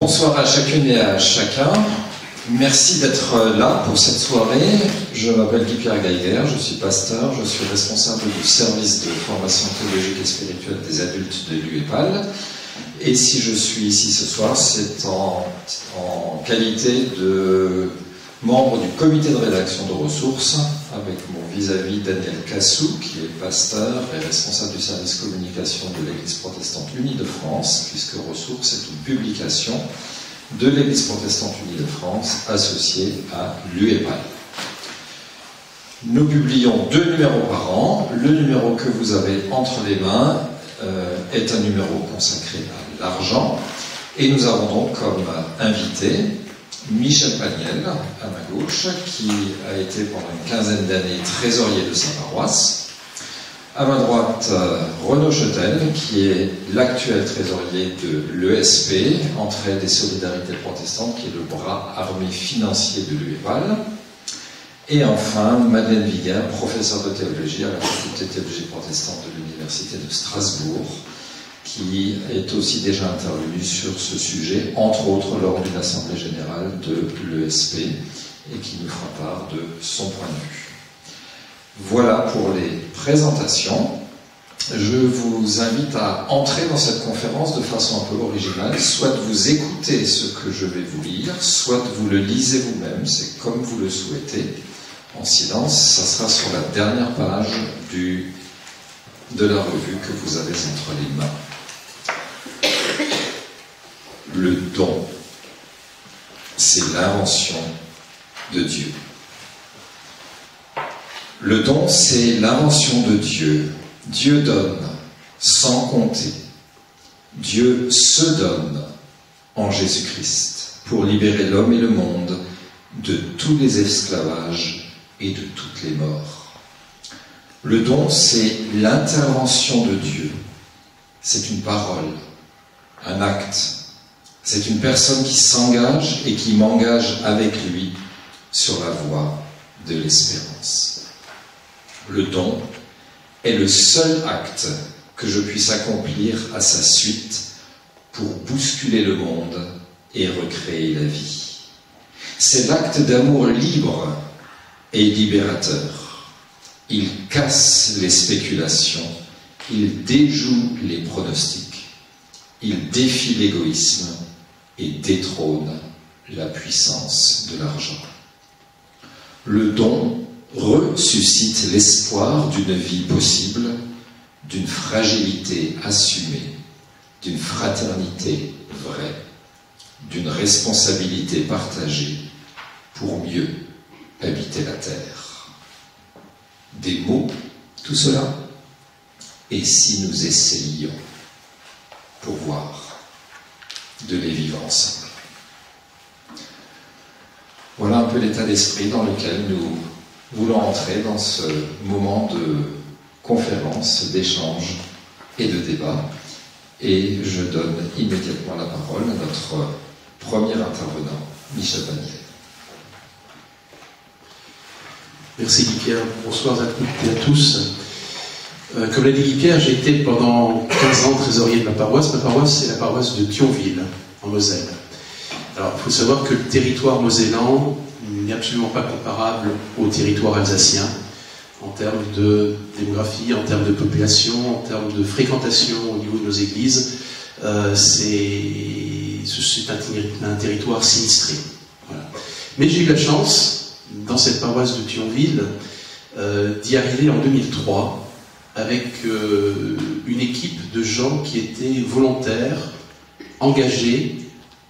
Bonsoir à chacune et à chacun. Merci d'être là pour cette soirée. Je m'appelle Guy-Pierre Geiger, je suis pasteur, je suis responsable du service de formation théologique et spirituelle des adultes de l'UEPAL. Et si je suis ici ce soir, c'est en qualité de membre du comité de rédaction de ressources, avec mon vis-à-vis Daniel Cassou, qui est pasteur et responsable du service communication de l'Église protestante unie de France, puisque Ressources est une publication de l'Église protestante unie de France associée à l'UEPAL. Nous publions 2 numéros par an. Le numéro que vous avez entre les mains est un numéro consacré à l'argent. Et nous avons donc comme invité Michel Paniel, à ma gauche, qui a été pendant une quinzaine d'années trésorier de sa paroisse. À ma droite, Renaud Chetel, qui est l'actuel trésorier de l'ESP, Entraide et Solidarité Protestante, qui est le bras armé financier de l'UEPAL. Et enfin, Madeleine Viguer, professeure de théologie à la Faculté de théologie protestante de l'Université de Strasbourg, qui est aussi déjà intervenu sur ce sujet, entre autres lors d'une assemblée générale de l'ESP, et qui nous fera part de son point de vue. Voilà pour les présentations. Je vous invite à entrer dans cette conférence de façon un peu originale. Soit vous écoutez ce que je vais vous lire, soit vous le lisez vous-même, c'est comme vous le souhaitez, en silence. Ça sera sur la dernière page de la revue que vous avez entre les mains. Le don, c'est l'invention de Dieu. Le don, c'est l'invention de Dieu. Dieu donne sans compter. Dieu se donne en Jésus-Christ pour libérer l'homme et le monde de tous les esclavages et de toutes les morts. Le don, c'est l'intervention de Dieu. C'est une parole, un acte. C'est une personne qui s'engage et qui m'engage avec lui sur la voie de l'espérance. Le don est le seul acte que je puisse accomplir à sa suite pour bousculer le monde et recréer la vie. C'est l'acte d'amour libre et libérateur. Il casse les spéculations, il déjoue les pronostics, il défie l'égoïsme et détrône la puissance de l'argent. Le don ressuscite l'espoir d'une vie possible, d'une fragilité assumée, d'une fraternité vraie, d'une responsabilité partagée pour mieux habiter la terre. Des mots, tout cela, et si nous essayions pour voir de les vivre ensemble. Voilà un peu l'état d'esprit dans lequel nous voulons entrer dans ce moment de conférence, d'échange et de débat. Et je donne immédiatement la parole à notre premier intervenant, Michel Paniel. Merci Guy-Pierre, bonsoir à toutes et à tous. Comme l'a dit Guy-Pierre, j'ai été pendant 15 ans trésorier de ma paroisse. Ma paroisse, c'est la paroisse de Thionville, en Moselle. Alors, il faut savoir que le territoire mosellan n'est absolument pas comparable au territoire alsacien, en termes de démographie, en termes de population, en termes de fréquentation au niveau de nos églises. C'est un territoire sinistré. Voilà. Mais j'ai eu la chance, dans cette paroisse de Thionville, d'y arriver en 2003, avec une équipe de gens qui étaient volontaires, engagés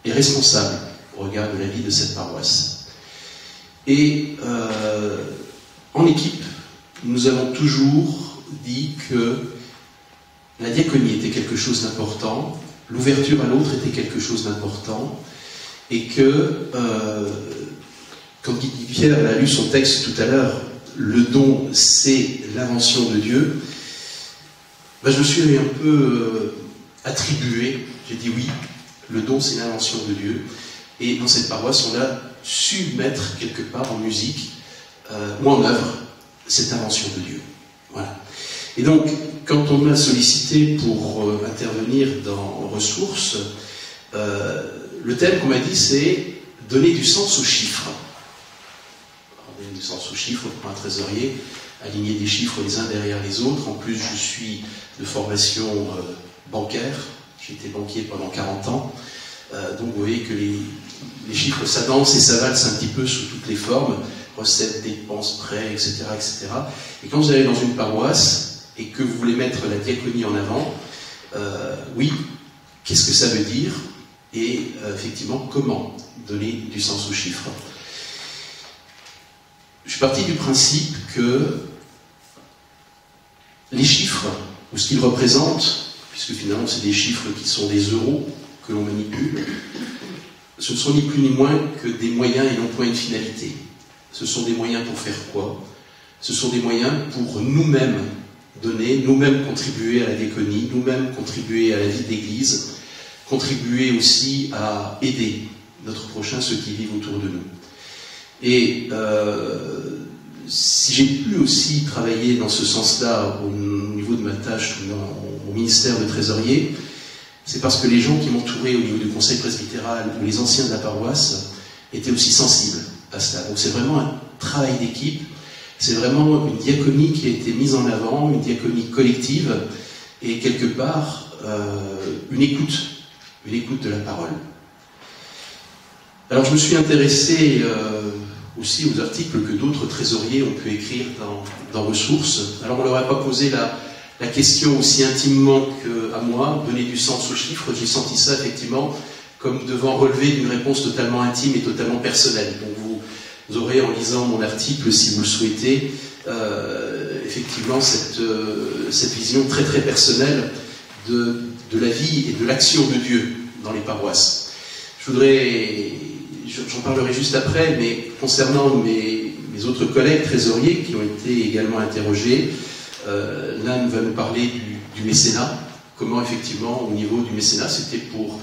et responsables au regard de la vie de cette paroisse. Et en équipe, nous avons toujours dit que la diaconie était quelque chose d'important, l'ouverture à l'autre était quelque chose d'important, et que, comme Guy Pierre a lu son texte tout à l'heure, le don, c'est l'invention de Dieu. Ben, je me suis un peu attribué, j'ai dit oui, le don c'est l'invention de Dieu, et dans cette paroisse on a su mettre quelque part en musique ou en œuvre cette invention de Dieu. Voilà. Et donc, quand on m'a sollicité pour intervenir dans Ressources, le thème qu'on m'a dit, c'est donner du sens aux chiffres. Alors, donner du sens aux chiffres pour un trésorier, aligner des chiffres les uns derrière les autres. En plus, je suis de formation bancaire. J'ai été banquier pendant 40 ans. Donc vous voyez que les chiffres, ça danse et ça valse un petit peu sous toutes les formes. Recettes, dépenses, prêts, etc., etc. Et quand vous allez dans une paroisse et que vous voulez mettre la diaconie en avant, oui, qu'est-ce que ça veut dire? Et effectivement, comment donner du sens aux chiffres? Je suis parti du principe que les chiffres, ou ce qu'ils représentent, puisque finalement c'est des chiffres qui sont des euros que l'on manipule, ce ne sont ni plus ni moins que des moyens et non point une finalité. Ce sont des moyens pour faire quoi? Ce sont des moyens pour nous-mêmes donner, nous-mêmes contribuer à la diaconie, nous-mêmes contribuer à la vie de l'Église, contribuer aussi à aider notre prochain, ceux qui vivent autour de nous. Et si j'ai pu aussi travailler dans ce sens-là au niveau de ma tâche au ministère de trésorier, c'est parce que les gens qui m'entouraient au niveau du conseil presbytéral ou les anciens de la paroisse étaient aussi sensibles à cela. Donc c'est vraiment un travail d'équipe, c'est vraiment une diaconie qui a été mise en avant, une diaconie collective, et quelque part une écoute de la parole. Alors je me suis intéressé aussi aux articles que d'autres trésoriers ont pu écrire dans Ressources. Alors on ne leur a pas posé la question aussi intimement qu'à moi, donner du sens aux chiffres. J'ai senti ça effectivement comme devant relever d'une réponse totalement intime et totalement personnelle. Donc vous aurez, en lisant mon article, si vous le souhaitez, effectivement cette vision très très personnelle de la vie et de l'action de Dieu dans les paroisses. J'en parlerai juste après, mais concernant mes autres collègues trésoriers qui ont été également interrogés, l'un va nous parler du mécénat, comment effectivement au niveau du mécénat, c'était pour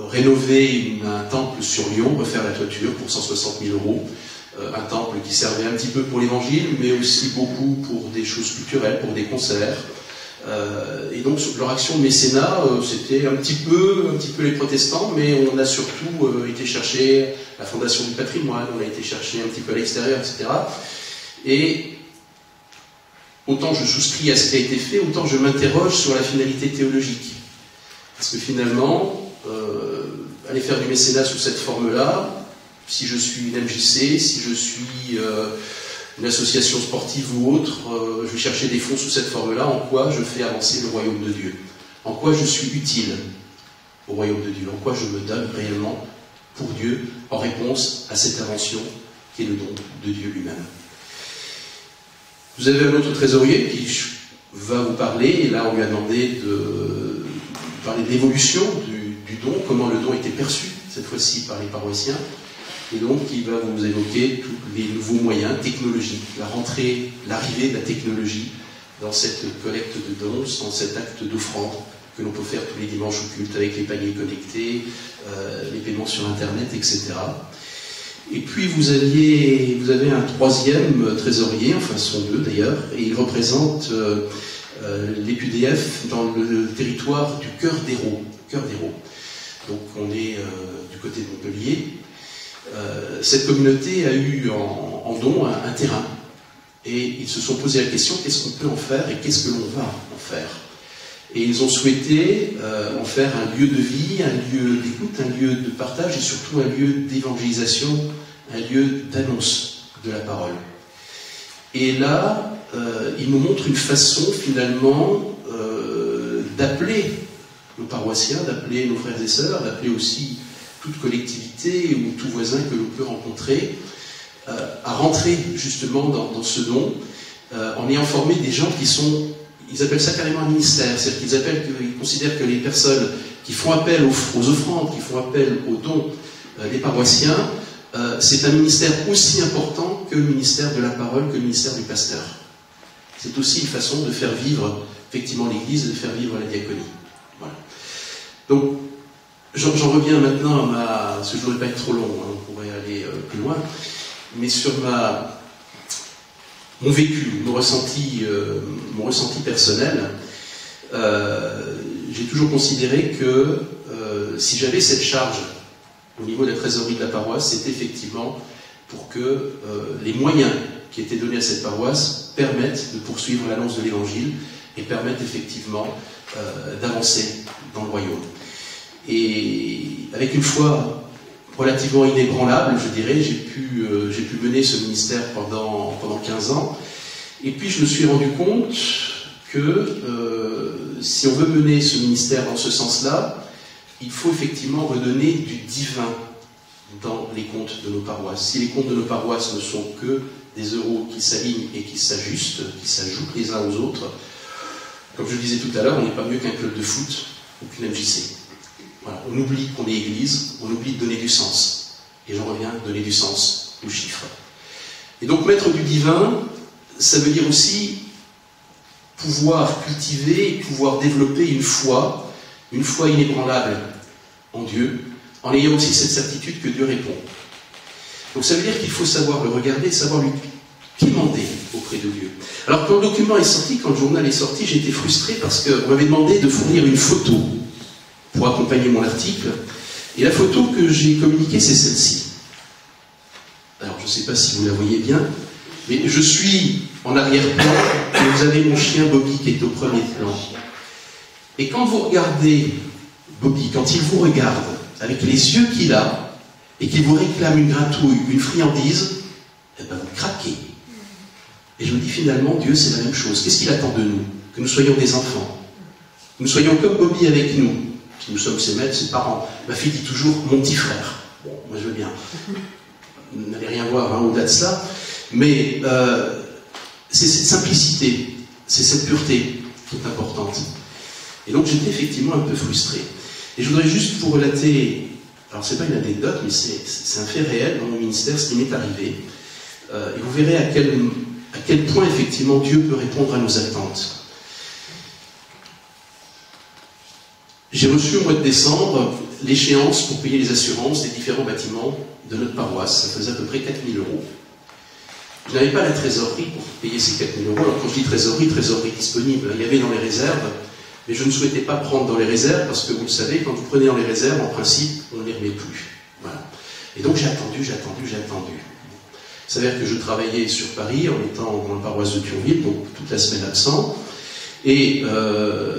rénover un temple sur Lyon, refaire la toiture pour 160 000 €, un temple qui servait un petit peu pour l'évangile, mais aussi beaucoup pour des choses culturelles, pour des concerts. Et donc leur action de mécénat, c'était un petit peu les protestants, mais on a surtout été chercher la Fondation du patrimoine, on a été chercher un petit peu à l'extérieur, etc. Et autant je souscris à ce qui a été fait, autant je m'interroge sur la finalité théologique. Parce que finalement, aller faire du mécénat sous cette forme-là, si je suis une MJC, si je suis une association sportive ou autre, je vais chercher des fonds sous cette forme-là, en quoi je fais avancer le royaume de Dieu? En quoi je suis utile au royaume de Dieu? En quoi je me donne réellement pour Dieu en réponse à cette invention qui est le don de Dieu lui-même? Vous avez un autre trésorier qui va vous parler, et là on lui a demandé de parler de l'évolution du don, comment le don était perçu, cette fois-ci par les paroissiens. Et donc, il va vous évoquer tous les nouveaux moyens technologiques, l'arrivée de la technologie dans cette collecte de dons, dans cet acte d'offrande que l'on peut faire tous les dimanches au culte avec les paniers connectés, les paiements sur Internet, etc. Et puis, vous avez un troisième trésorier, enfin, ce sont deux d'ailleurs, et il représente les PUDF dans le territoire du Cœur d'Hérault. Donc, on est du côté de Montpellier. Cette communauté a eu en don un terrain et ils se sont posé la question, qu'est-ce qu'on peut en faire et qu'est-ce que l'on va en faire? Et ils ont souhaité en faire un lieu de vie, un lieu d'écoute, un lieu de partage et surtout un lieu d'évangélisation, un lieu d'annonce de la parole. Et là, ils nous montrent une façon finalement d'appeler nos paroissiens, d'appeler nos frères et sœurs, d'appeler aussi toute collectivité ou tout voisin que l'on peut rencontrer, à rentrer justement dans ce don, en ayant formé des gens qui sont, ils appellent ça carrément un ministère, c'est-à-dire qu'ils considèrent que les personnes qui font appel aux offrandes, qui font appel aux dons des paroissiens, c'est un ministère aussi important que le ministère de la parole, que le ministère du pasteur. C'est aussi une façon de faire vivre effectivement l'Église et de faire vivre la diaconie. Voilà. Donc, j'en reviens maintenant parce que je ne voudrais pas être trop long, hein, on pourrait aller plus loin, mais sur mon vécu, mon ressenti personnel, j'ai toujours considéré que si j'avais cette charge au niveau de la trésorerie de la paroisse, c'est effectivement pour que les moyens qui étaient donnés à cette paroisse permettent de poursuivre l'annonce de l'Évangile et permettent effectivement d'avancer dans le royaume. Et avec une foi relativement inébranlable, je dirais, j'ai pu mener ce ministère pendant 15 ans. Et puis je me suis rendu compte que si on veut mener ce ministère dans ce sens-là, il faut effectivement redonner du divin dans les comptes de nos paroisses. Si les comptes de nos paroisses ne sont que des euros qui s'alignent et qui s'ajustent, qui s'ajoutent les uns aux autres, comme je le disais tout à l'heure, on n'est pas mieux qu'un club de foot ou qu'une MJC. Voilà. On oublie qu'on est église, on oublie de donner du sens. Et j'en reviens, donner du sens aux chiffres. Et donc mettre du divin, ça veut dire aussi pouvoir cultiver, pouvoir développer une foi inébranlable en Dieu, en ayant aussi cette certitude que Dieu répond. Donc ça veut dire qu'il faut savoir le regarder, savoir lui quémander auprès de Dieu. Alors quand le document est sorti, quand le journal est sorti, j'ai été frustré parce qu'on m'avait demandé de fournir une photo pour accompagner mon article. Et la photo que j'ai communiquée, c'est celle-ci. Alors je ne sais pas si vous la voyez bien, mais je suis en arrière-plan et vous avez mon chien Bobby qui est au premier plan. Et quand vous regardez Bobby, quand il vous regarde avec les yeux qu'il a et qu'il vous réclame une gratouille, une friandise, eh ben vous craquez. Et je me dis finalement, Dieu c'est la même chose. Qu'est-ce qu'il attend de nous? Que nous soyons des enfants. Que nous soyons comme Bobby avec nous. Si nous sommes ses maîtres, ses parents. Ma fille dit toujours mon petit frère. Bon, moi je veux bien. Vous n'allez rien voir au-delà de cela. Mais c'est cette simplicité, c'est cette pureté qui est importante. Et donc j'étais effectivement un peu frustré. Et je voudrais juste vous relater, alors c'est pas une anecdote, mais c'est un fait réel dans mon ministère, ce qui m'est arrivé. Et vous verrez à quel point effectivement Dieu peut répondre à nos attentes. J'ai reçu au mois de décembre l'échéance pour payer les assurances des différents bâtiments de notre paroisse. Ça faisait à peu près 4 000 €. Je n'avais pas la trésorerie pour payer ces 4 000 €. Alors quand je dis trésorerie disponible, il y avait dans les réserves, mais je ne souhaitais pas prendre dans les réserves parce que vous le savez, quand vous prenez dans les réserves, en principe, on ne les remet plus. Voilà. Et donc j'ai attendu. Il s'avère que je travaillais sur Paris en étant dans la paroisse de Thionville, donc toute la semaine absent. Et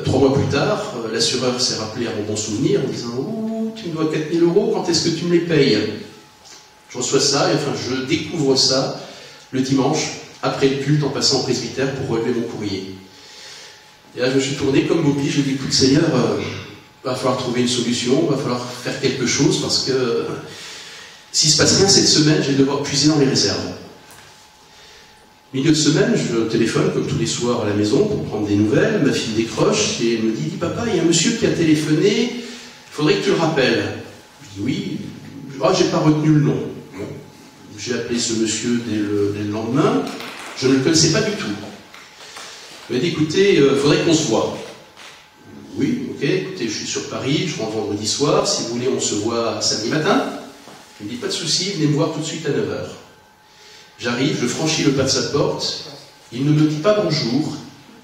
3 mois plus tard, l'assureur s'est rappelé à mon bon souvenir en disant « Oh, tu me dois 4 000 €, quand est-ce que tu me les payes ?» Je reçois ça, et enfin je découvre ça le dimanche, après le culte, en passant au presbytère pour relever mon courrier. Et là je me suis tourné comme Bobby, je lui ai dit « Écoute Seigneur, va falloir trouver une solution, va falloir faire quelque chose, parce que s'il ne se passe rien cette semaine, je vais devoir puiser dans les réserves. » Milieu de semaine, je téléphone comme tous les soirs à la maison pour prendre des nouvelles. Ma fille décroche et elle me dit « Papa, il y a un monsieur qui a téléphoné, il faudrait que tu le rappelles. » Je dis « Oui, j'ai pas retenu le nom. » Bon. J'ai appelé ce monsieur dès le lendemain, je ne le connaissais pas du tout. Il m'a dit « Écoutez, il faudrait qu'on se voit. » Oui, ok, écoutez, je suis sur Paris, je rentre vendredi soir, si vous voulez on se voit samedi matin. Il me dit « Pas de souci, venez me voir tout de suite à 9h. » J'arrive, je franchis le pas de sa porte, il ne me dit pas bonjour,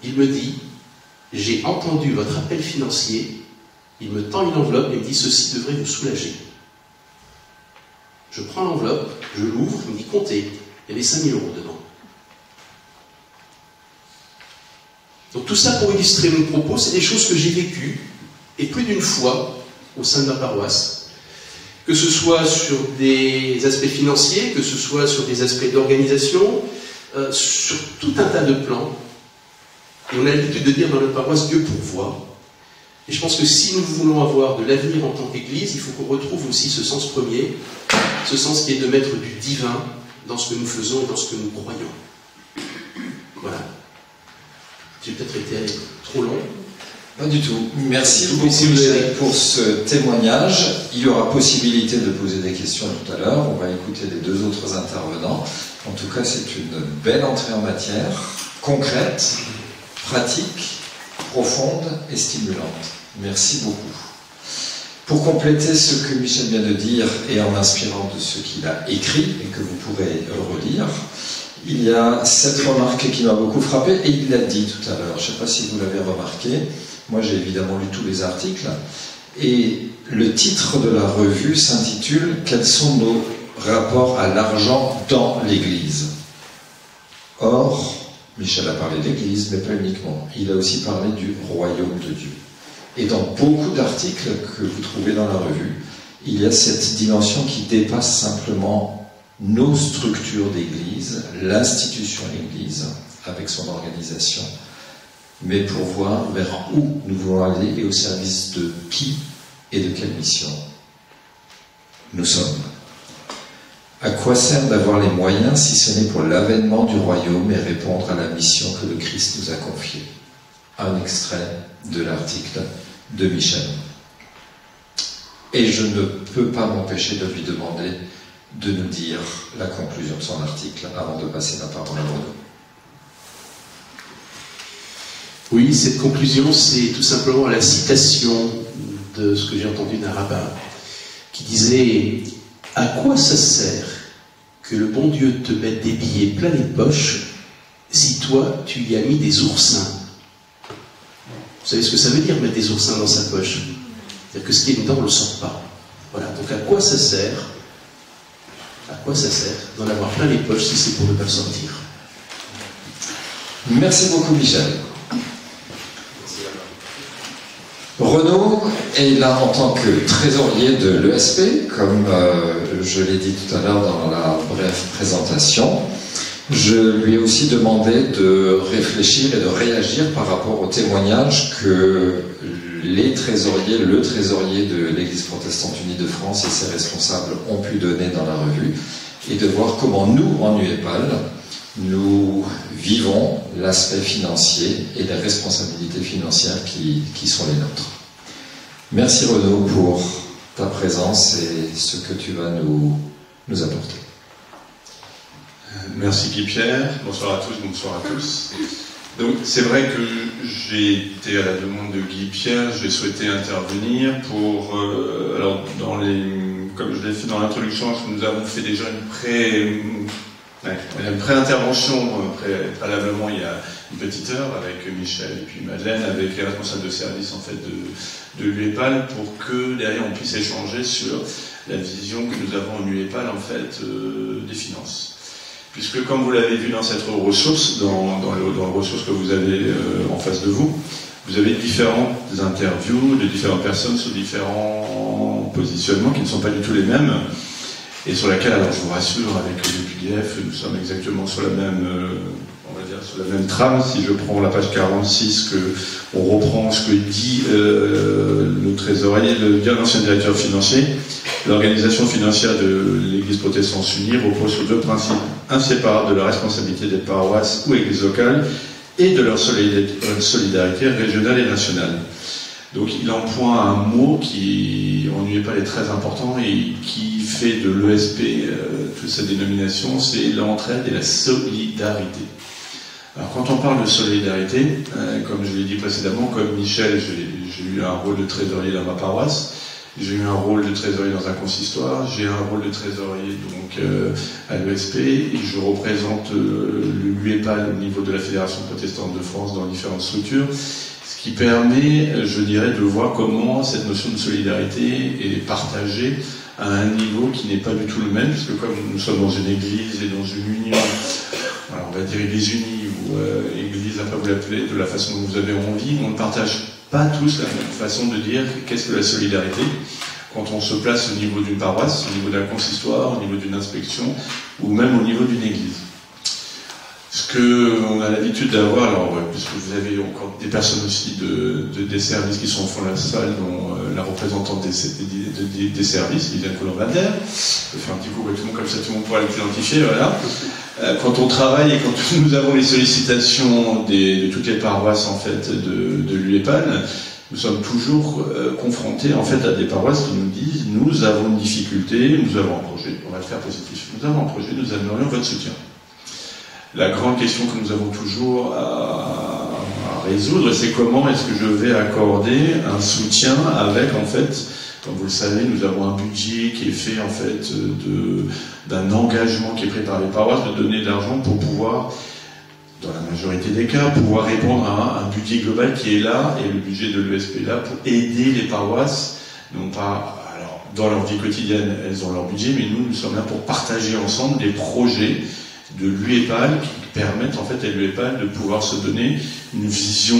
il me dit « J'ai entendu votre appel financier », il me tend une enveloppe et me dit « Ceci devrait vous soulager ». Je prends l'enveloppe, je l'ouvre, il me dit « Comptez », il y avait 5 000 € dedans. Donc tout ça pour illustrer mon propos, c'est des choses que j'ai vécues, et plus d'une fois, au sein de ma paroisse. Que ce soit sur des aspects financiers, que ce soit sur des aspects d'organisation, sur tout un tas de plans. Et on a l'habitude de dire dans notre paroisse, Dieu pourvoit. Et je pense que si nous voulons avoir de l'avenir en tant qu'Église, il faut qu'on retrouve aussi ce sens premier, ce sens qui est de mettre du divin dans ce que nous faisons et dans ce que nous croyons. Voilà. J'ai peut-être été trop long. Pas du tout. Merci beaucoup Michel pour ce témoignage. Il y aura possibilité de poser des questions tout à l'heure. On va écouter les 2 autres intervenants. En tout cas, c'est une belle entrée en matière, concrète, pratique, profonde et stimulante. Merci beaucoup. Pour compléter ce que Michel vient de dire et en m'inspirant de ce qu'il a écrit et que vous pourrez relire, il y a cette remarque qui m'a beaucoup frappé et il l'a dit tout à l'heure. Je ne sais pas si vous l'avez remarqué. Moi, j'ai évidemment lu tous les articles Et le titre de la revue s'intitule « Quels sont nos rapports à l'argent dans l'Église ?» Or, Michel a parlé de l'Église, mais pas uniquement. Il a aussi parlé du royaume de Dieu. Et dans beaucoup d'articles que vous trouvez dans la revue, il y a cette dimension qui dépasse simplement nos structures d'Église, l'institution Église, avec son organisation, mais pour voir vers où nous voulons aller et au service de qui et de quelle mission nous sommes. À quoi sert d'avoir les moyens si ce n'est pour l'avènement du royaume et répondre à la mission que le Christ nous a confiée? Un extrait de l'article de Michel. Et je ne peux pas m'empêcher de lui demander de nous dire la conclusion de son article avant de passer la parole à Renaud. Oui, cette conclusion, c'est tout simplement la citation de ce que j'ai entendu d'un rabbin qui disait « À quoi ça sert que le bon Dieu te mette des billets plein les poches si toi, tu y as mis des oursins ?» Vous savez ce que ça veut dire, mettre des oursins dans sa poche? C'est-à-dire que ce qui est dedans, on ne le sort pas. Voilà, donc à quoi ça sert d'en avoir plein les poches si c'est pour ne pas le sortir? Merci beaucoup, Michel. Renaud est là en tant que trésorier de l'ESP, comme je l'ai dit tout à l'heure dans la brève présentation. Je lui ai aussi demandé de réfléchir et de réagir par rapport au témoignage que le trésorier de l'Église protestante unie de France et ses responsables ont pu donner dans la revue, et de voir comment nous, en UEPAL, nous vivons l'aspect financier et les responsabilités financières qui sont les nôtres. Merci Renaud pour ta présence et ce que tu vas nous apporter. Merci Guy-Pierre, bonsoir à tous, bonsoir à tous. Donc c'est vrai que j'ai été à la demande de Guy-Pierre, j'ai souhaité intervenir pour, alors comme je l'ai fait dans l'introduction, nous avons fait déjà une pré-intervention préalablement il y a une petite heure avec Michel et puis Madeleine, avec les responsables de service en fait de l'UEPAL, pour que derrière on puisse échanger sur la vision que nous avons en UEPAL en fait des finances. Puisque comme vous l'avez vu dans cette ressource, dans le ressource que vous avez en face de vous, vous avez différentes interviews de différentes personnes sur différents positionnements qui ne sont pas du tout les mêmes, et sur laquelle, alors je vous rassure, avec le PDF, nous sommes exactement sur la même, sur la même trame. Si je prends la page 46, on reprend ce que dit le trésorier, bien ancien directeur financier. L'organisation financière de l'Église protestante unie repose sur deux principes inséparables de la responsabilité des paroisses ou églises locales et de leur solidarité régionale et nationale. Donc il emploie un mot qui, en UEPAL, est très important et qui fait de l'ESP, toute sa dénomination, c'est l'entraide et la solidarité. Alors quand on parle de solidarité, comme je l'ai dit précédemment, comme Michel, j'ai eu un rôle de trésorier dans ma paroisse, j'ai eu un rôle de trésorier dans un consistoire, j'ai un rôle de trésorier donc à l'ESP, et je représente l'UEPAL au niveau de la Fédération protestante de France dans différentes structures, ce qui permet, je dirais, de voir comment cette notion de solidarité est partagée à un niveau qui n'est pas du tout le même, puisque comme nous sommes dans une église et dans une union, alors on va dire église unie ou église, après vous l'appelez de la façon dont vous avez envie, on ne partage pas tous la même façon de dire qu'est-ce que la solidarité quand on se place au niveau d'une paroisse, au niveau d'un consistoire, au niveau d'une inspection ou même au niveau d'une église. Ce qu'on a l'habitude d'avoir, alors puisque vous avez encore des personnes aussi des services qui sont au fond de la salle, dont la représentante des services, Liliane Colombander, je vais faire un petit coup tout le monde comme ça, tout le monde pourra l'identifier, voilà. Quand on travaille et quand nous avons les sollicitations de toutes les paroisses en fait de l'UEPAL, nous sommes toujours confrontés en fait à des paroisses qui nous disent nous avons une difficulté, nous avons un projet, on va le faire positif, nous avons un projet, nous aimerions votre soutien. La grande question que nous avons toujours à résoudre, c'est comment est-ce que je vais accorder un soutien avec, en fait, comme vous le savez, nous avons un budget qui est fait, en fait, d'un engagement qui est pris par les paroisses, de donner de l'argent pour pouvoir, dans la majorité des cas, pouvoir répondre à un budget global qui est là, et le budget de l'ESP est là, pour aider les paroisses non pas, alors, dans leur vie quotidienne, elles ont leur budget, mais nous sommes là pour partager ensemble des projets de l'UEPAL qui permettent en fait à l'UEPAL de pouvoir se donner une vision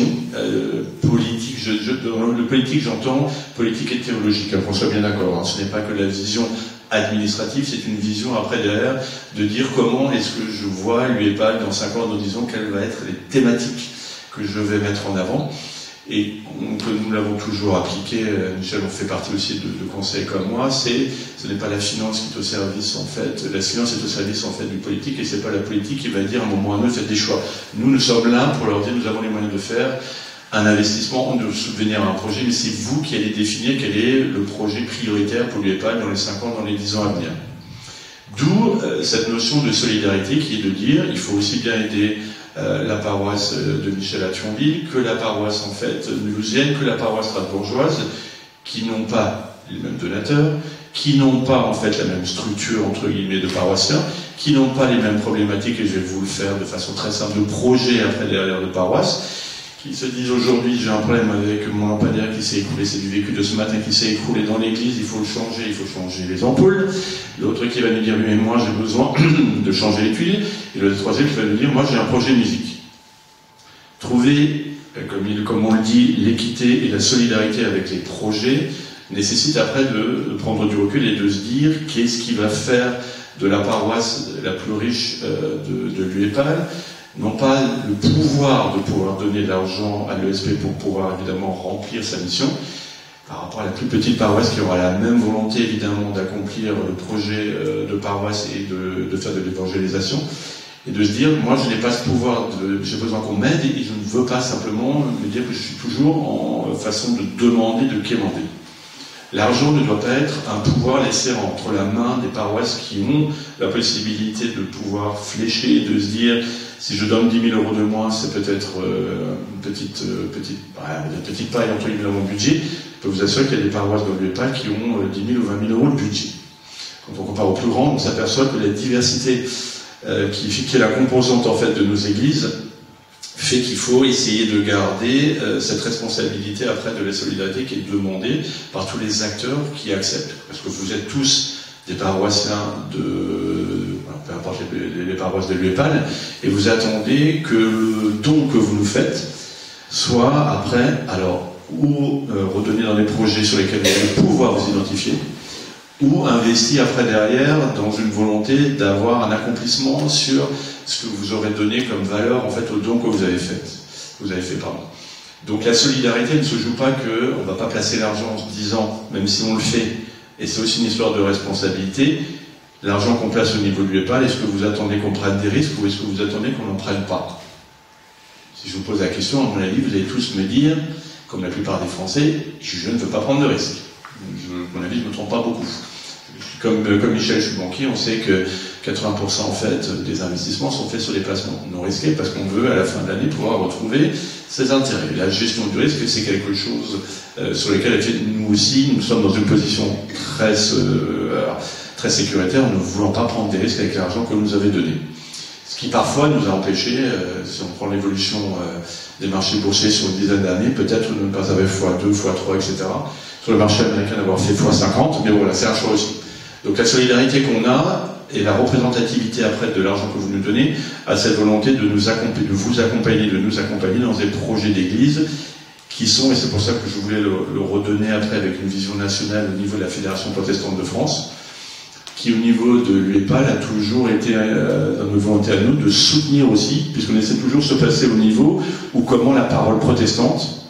politique. Le politique, j'entends politique et théologique, qu'on soit bien d'accord. Hein. Ce n'est pas que la vision administrative, c'est une vision après derrière de dire comment est-ce que je vois l'UEPAL dans 5 ans, dans 10 ans, quelles vont être les thématiques que je vais mettre en avant. Et que nous l'avons toujours appliqué, Michel en fait partie aussi de conseils comme moi, ce n'est pas la finance qui est au service en fait, la finance est au service en fait du politique, et c'est pas la politique qui va dire à un moment ou à un autre faites des choix. Nous sommes là pour leur dire nous avons les moyens de faire un investissement, de subvenir à un projet, mais c'est vous qui allez définir quel est le projet prioritaire pour l'UEPAL dans les 5 ans, dans les 10 ans à venir. D'où cette notion de solidarité qui est de dire il faut aussi bien aider la paroisse de Michel à Thionville, que la paroisse en fait mulhousienne, que la paroisse strasbourgeoise, qui n'ont pas les mêmes donateurs, qui n'ont pas en fait la même structure entre guillemets de paroissiens, qui n'ont pas les mêmes problématiques, et je vais vous le faire de façon très simple, de projet après derrière de paroisse, qui se disent aujourd'hui j'ai un problème avec mon lampadaire qui s'est écoulé, c'est du vécu de ce matin qui s'est écoulé dans l'église, il faut le changer, il faut changer les ampoules. L'autre qui va nous dire mais moi j'ai besoin de changer les tuiles, et le troisième qui va nous dire moi j'ai un projet de musique. Trouver, comme on le dit, l'équité et la solidarité avec les projets nécessite après de prendre du recul et de se dire qu'est-ce qui va faire de la paroisse la plus riche de l'UEPAL. Non pas le pouvoir de pouvoir donner de l'argent à l'ESP pour pouvoir évidemment remplir sa mission, par rapport à la plus petite paroisse qui aura la même volonté évidemment d'accomplir le projet de paroisse et de faire de l'évangélisation, et de se dire, moi je n'ai pas ce pouvoir, j'ai besoin qu'on m'aide, et je ne veux pas simplement me dire que je suis toujours en façon de demander, de quémander. L'argent ne doit pas être un pouvoir laissé entre la main des paroisses qui ont la possibilité de pouvoir flécher et de se dire si je donne 10 000 euros de moins, c'est peut-être une petite paille entre guillemets dans mon budget. Je peux vous assurer qu'il y a des paroisses dans l'UEPAL qui ont 10 000 ou 20 000 euros de budget. Quand on compare aux plus grands, on s'aperçoit que la diversité qui est la composante en fait de nos églises fait qu'il faut essayer de garder cette responsabilité après de la solidarité qui est demandée par tous les acteurs qui acceptent. Parce que vous êtes tous des paroissiens peu importe les paroisses de l'UEPAL, et vous attendez que le don que vous nous faites soit après, alors, ou redonné dans des projets sur lesquels vous allez pouvoir vous identifier, ou investi après derrière dans une volonté d'avoir un accomplissement sur ce que vous aurez donné comme valeur en fait au don que vous avez fait. Donc la solidarité ne se joue pas que on ne va pas placer l'argent en se disant, même si on le fait, et c'est aussi une histoire de responsabilité, l'argent qu'on place au niveau de l'UEPAL, est-ce que vous attendez qu'on prenne des risques ou est-ce que vous attendez qu'on n'en prenne pas? Si je vous pose la question, à mon avis, vous allez tous me dire, comme la plupart des Français, je ne veux pas prendre de risques. À mon avis, je ne me trompe pas beaucoup. Comme Michel, je suis banquier, on sait que 80% en fait des investissements sont faits sur des placements non risqués parce qu'on veut à la fin de l'année pouvoir retrouver ses intérêts. La gestion du risque, c'est quelque chose sur lequel nous aussi, nous sommes dans une position très sécuritaire, nous ne voulons pas prendre des risques avec l'argent que nous avait donné. Ce qui parfois nous a empêché, si on prend l'évolution des marchés boursiers sur une dizaine d'années, peut-être de ne pas avoir x2, x3, etc. Sur le marché américain d'avoir fait x50, mais voilà, c'est un choix aussi. Donc la solidarité qu'on a et la représentativité après de l'argent que vous nous donnez a cette volonté de nous accompagner, de vous accompagner, de nous accompagner dans des projets d'église qui sont, et c'est pour ça que je voulais le redonner après avec une vision nationale au niveau de la Fédération protestante de France, qui au niveau de l'UEPAL a toujours été dans nos volontés à nous de soutenir aussi, puisqu'on essaie toujours de se placer au niveau où comment la parole protestante,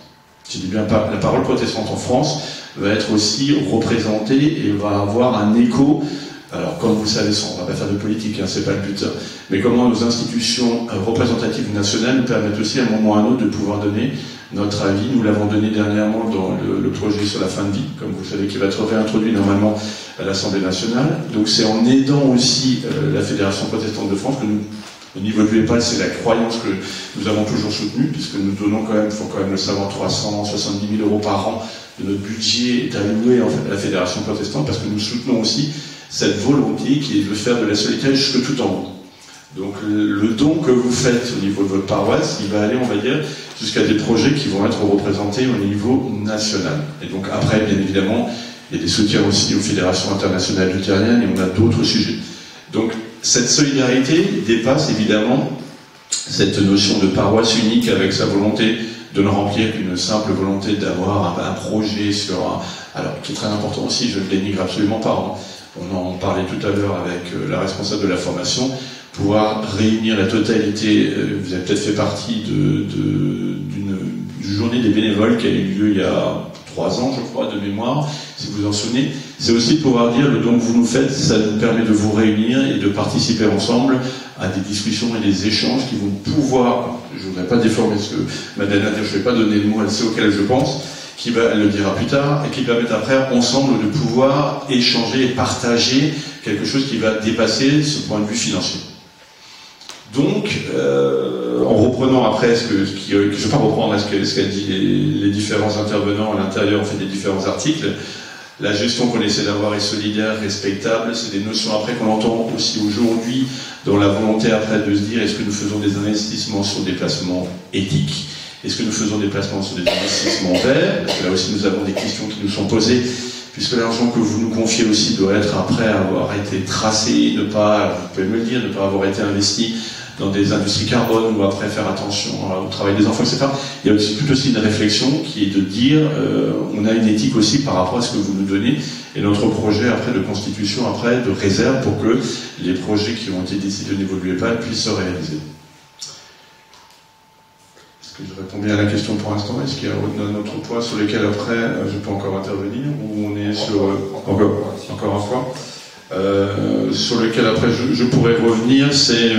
je dis bien pas la parole protestante en France, va être aussi représentée et va avoir un écho. Alors, comme vous le savez, on ne va pas faire de politique, hein, c'est pas le but. Mais comment nos institutions représentatives nationales nous permettent aussi, à un moment ou à un autre, de pouvoir donner notre avis. Nous l'avons donné dernièrement dans le projet sur la fin de vie, comme vous savez, qui va être réintroduit normalement à l'Assemblée nationale. Donc, c'est en aidant aussi la Fédération protestante de France que nous, au niveau de l'UEPAL, c'est la croyance que nous avons toujours soutenue, puisque nous donnons quand même, il faut quand même le savoir, 370 000 € par an de notre budget est alloué en fait à la Fédération protestante, parce que nous soutenons aussi cette volonté qui est de faire de la solidarité jusque tout en haut. Donc le don que vous faites au niveau de votre paroisse, il va aller, on va dire, jusqu'à des projets qui vont être représentés au niveau national. Et donc après, bien évidemment, Il y a des soutiens aussi aux fédérations internationales luthériennes et on a d'autres sujets. Donc cette solidarité dépasse évidemment cette notion de paroisse unique avec sa volonté de ne remplir qu'une simple volonté d'avoir un projet sur alors qui est très important aussi, je ne le dénigre absolument pas. On en parlait tout à l'heure avec la responsable de la formation, pouvoir réunir la totalité. Vous avez peut-être fait partie d'une journée des bénévoles qui a eu lieu il y a 3 ans, je crois, de mémoire, si vous en souvenez. C'est aussi de pouvoir dire le don que vous nous faites, ça nous permet de vous réunir et de participer ensemble à des discussions et des échanges qui vont pouvoir, je ne voudrais pas déformer ce que Madeleine a dit, je ne vais pas donner le mot, elle sait auquel je pense, elle le dira plus tard, et qui permettent après, ensemble, de pouvoir échanger et partager quelque chose qui va dépasser ce point de vue financier. Donc, en reprenant après je ne vais pas reprendre ce qu'a dit les différents intervenants à l'intérieur, en fait, des différents articles, la gestion qu'on essaie d'avoir est solidaire, respectable, c'est des notions après qu'on entend aussi aujourd'hui dans la volonté après de se dire est-ce que nous faisons des investissements sur des placements éthiques, est-ce que nous faisons des placements sur des investissements verts, parce que là aussi nous avons des questions qui nous sont posées, puisque l'argent que vous nous confiez aussi doit être après avoir été tracé, vous pouvez me le dire, ne pas avoir été investi dans des industries carbone ou après faire attention au travail des enfants, etc. Il y a aussi, tout aussi une réflexion qui est de dire on a une éthique aussi par rapport à ce que vous nous donnez et notre projet après de constitution, après de réserve pour que les projets qui ont été décidés au niveau de l'UEPAL puissent se réaliser. Est-ce que je réponds bien à la question pour l'instant? Est-ce qu'il y a un autre point sur lequel après je peux encore intervenir ou on est sur encore un point sur lequel après je pourrais revenir, c'est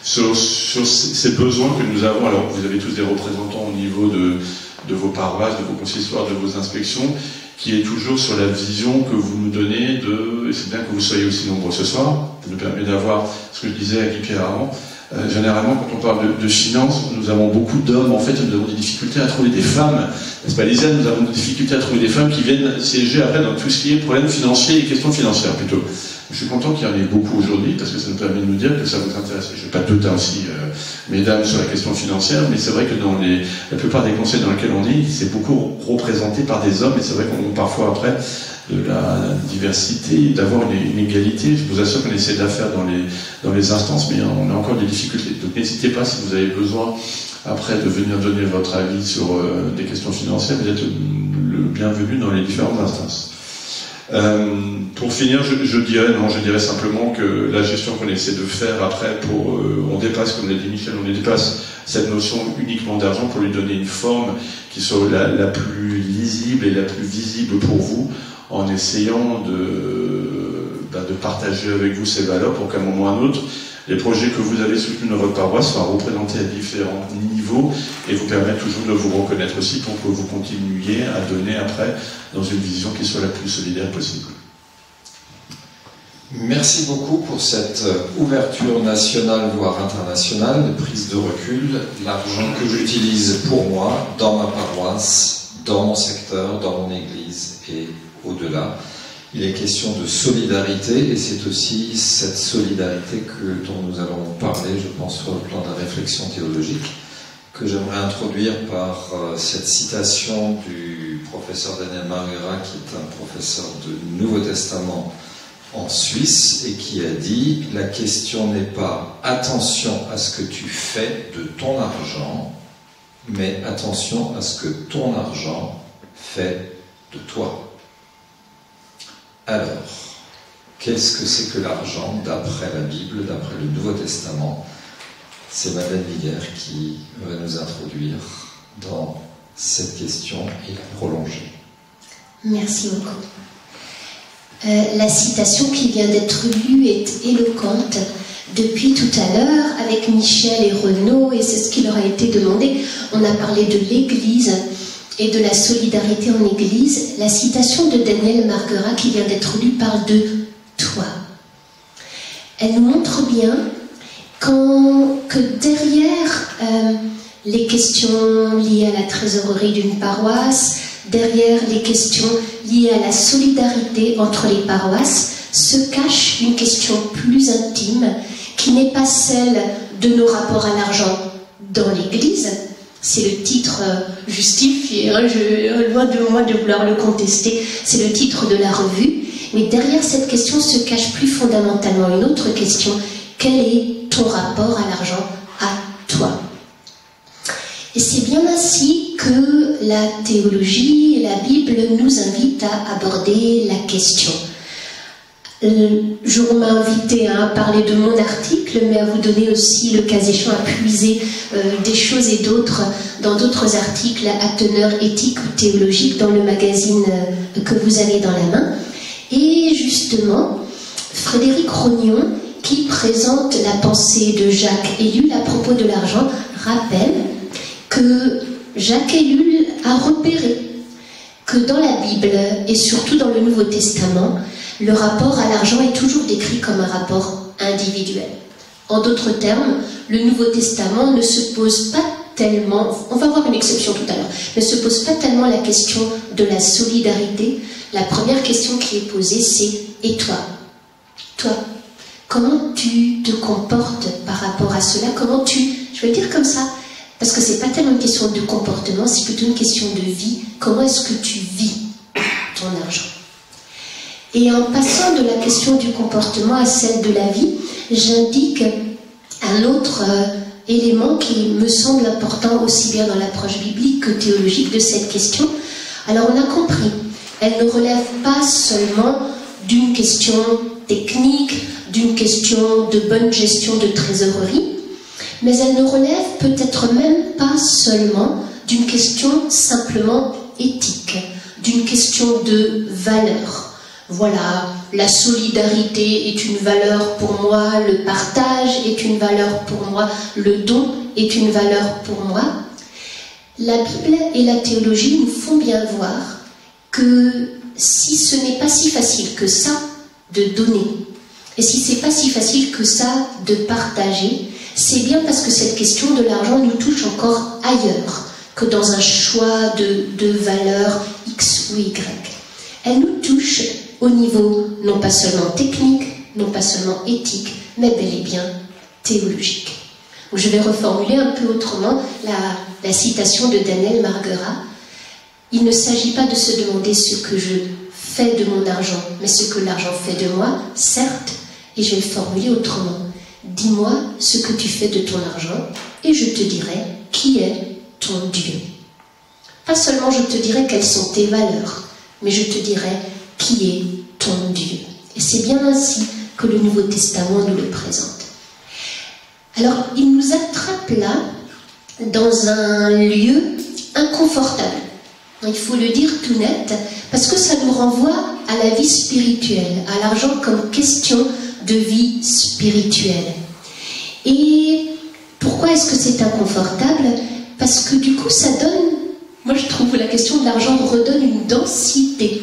sur ces besoins que nous avons. Alors vous avez tous des représentants au niveau de vos paroisses, de vos consistoires, de vos inspections, qui est toujours sur la vision que vous nous donnez et c'est bien que vous soyez aussi nombreux ce soir, ça nous permet d'avoir ce que je disais à Guy-Pierre avant. Généralement, quand on parle de finances, nous avons beaucoup d'hommes, en fait, nous avons des difficultés à trouver des femmes, n'est-ce pas, Lisiane, nous avons des difficultés à trouver des femmes qui viennent siéger après dans tout ce qui est problèmes financiers et questions financières, plutôt. Je suis content qu'il y en ait beaucoup aujourd'hui, parce que ça nous permet de nous dire que ça vous intéresse. Je n'ai pas de doute aussi, mesdames, sur la question financière, mais c'est vrai que dans la plupart des conseils dans lesquels on est, c'est beaucoup représenté par des hommes, et c'est vrai qu'on parfois après de la diversité, d'avoir une égalité. Je vous assure qu'on essaie de la faire dans les instances, mais on a encore des difficultés. Donc n'hésitez pas, si vous avez besoin après de venir donner votre avis sur des questions financières, vous êtes le bienvenu dans les différentes instances. Pour finir, je dirais simplement que la gestion qu'on essaie de faire après on dépasse, comme l'a dit Michel, on dépasse cette notion uniquement d'argent pour lui donner une forme qui soit la plus lisible et la plus visible pour vous, en essayant de partager avec vous ces valeurs pour qu'à un moment ou à un autre, les projets que vous avez soutenus dans votre paroisse soient représentés à différents niveaux et vous permettent toujours de vous reconnaître aussi pour que vous continuiez à donner après dans une vision qui soit la plus solidaire possible. Merci beaucoup pour cette ouverture nationale, voire internationale, de prise de recul. L'argent que j'utilise pour moi, dans ma paroisse, dans mon secteur, dans mon église et au-delà. Il est question de solidarité et c'est aussi cette solidarité dont nous allons parler, je pense, sur le plan de la réflexion théologique, que j'aimerais introduire par cette citation du professeur Daniel Marguera, qui est un professeur de Nouveau Testament en Suisse et qui a dit « La question n'est pas attention à ce que tu fais de ton argent, mais attention à ce que ton argent fait de toi. » Alors, qu'est-ce que c'est que l'argent d'après la Bible, d'après le Nouveau Testament? C'est Madeleine Viguer qui va nous introduire dans cette question et la prolonger. Merci beaucoup. La citation qui vient d'être lue est éloquente. Depuis tout à l'heure, avec Michel et Renaud, et c'est ce qui leur a été demandé, on a parlé de l'Église et de la solidarité en Église. La citation de Daniel Marguera qui vient d'être lue parle de toi. Elle nous montre bien que derrière les questions liées à la trésorerie d'une paroisse, derrière les questions liées à la solidarité entre les paroisses, se cache une question plus intime qui n'est pas celle de nos rapports à l'argent dans l'Église, C'est le titre justifié, hein, loin de moi de vouloir le contester, c'est le titre de la revue. Mais derrière cette question se cache plus fondamentalement une autre question. Quel est ton rapport à l'argent, à toi? Et c'est bien ainsi que la théologie et la Bible nous invitent à aborder la question. Je m'a invité à parler de mon article, mais à vous donner aussi, le cas échéant, à puiser des choses et d'autres dans d'autres articles à teneur éthique ou théologique dans le magazine que vous avez dans la main. Et justement, Frédéric Rognon, qui présente la pensée de Jacques Ellul à propos de l'argent, rappelle que Jacques Ellul a repéré que dans la Bible et surtout dans le Nouveau Testament, le rapport à l'argent est toujours décrit comme un rapport individuel. En d'autres termes, le Nouveau Testament ne se pose pas tellement, on va voir une exception tout à l'heure, ne se pose pas tellement la question de la solidarité. La première question qui est posée, c'est « Et toi ? Toi, comment tu te comportes par rapport à cela ? Comment tu… » Je vais le dire comme ça, parce que c'est pas tellement une question de comportement, c'est plutôt une question de vie. Comment est-ce que tu vis ton argent ? Et en passant de la question du comportement à celle de la vie, j'indique un autre élément qui me semble important aussi bien dans l'approche biblique que théologique de cette question. Alors on a compris, elle ne relève pas seulement d'une question technique, d'une question de bonne gestion de trésorerie, mais elle ne relève peut-être même pas seulement d'une question simplement éthique, d'une question de valeur. Voilà, la solidarité est une valeur pour moi, le partage est une valeur pour moi, le don est une valeur pour moi. La Bible et la théologie nous font bien voir que si ce n'est pas si facile que ça de donner, et si c'est pas si facile que ça de partager, c'est bien parce que cette question de l'argent nous touche encore ailleurs que dans un choix de valeurs X ou Y. Elle nous touche au niveau non pas seulement technique, non pas seulement éthique, mais bel et bien théologique. Donc je vais reformuler un peu autrement la citation de Daniel Marguerat. Il ne s'agit pas de se demander ce que je fais de mon argent, mais ce que l'argent fait de moi, certes, et je vais le formuler autrement. Dis-moi ce que tu fais de ton argent, et je te dirai qui est ton Dieu. Pas seulement je te dirai quelles sont tes valeurs, mais je te dirai qui est ton Dieu. Et c'est bien ainsi que le Nouveau Testament nous le présente. Alors, il nous attrape là, dans un lieu inconfortable. Il faut le dire tout net, parce que ça nous renvoie à la vie spirituelle, à l'argent comme question de vie spirituelle. Et pourquoi est-ce que c'est inconfortable? Parce que du coup, ça donne, moi je trouve que la question de l'argent redonne une densité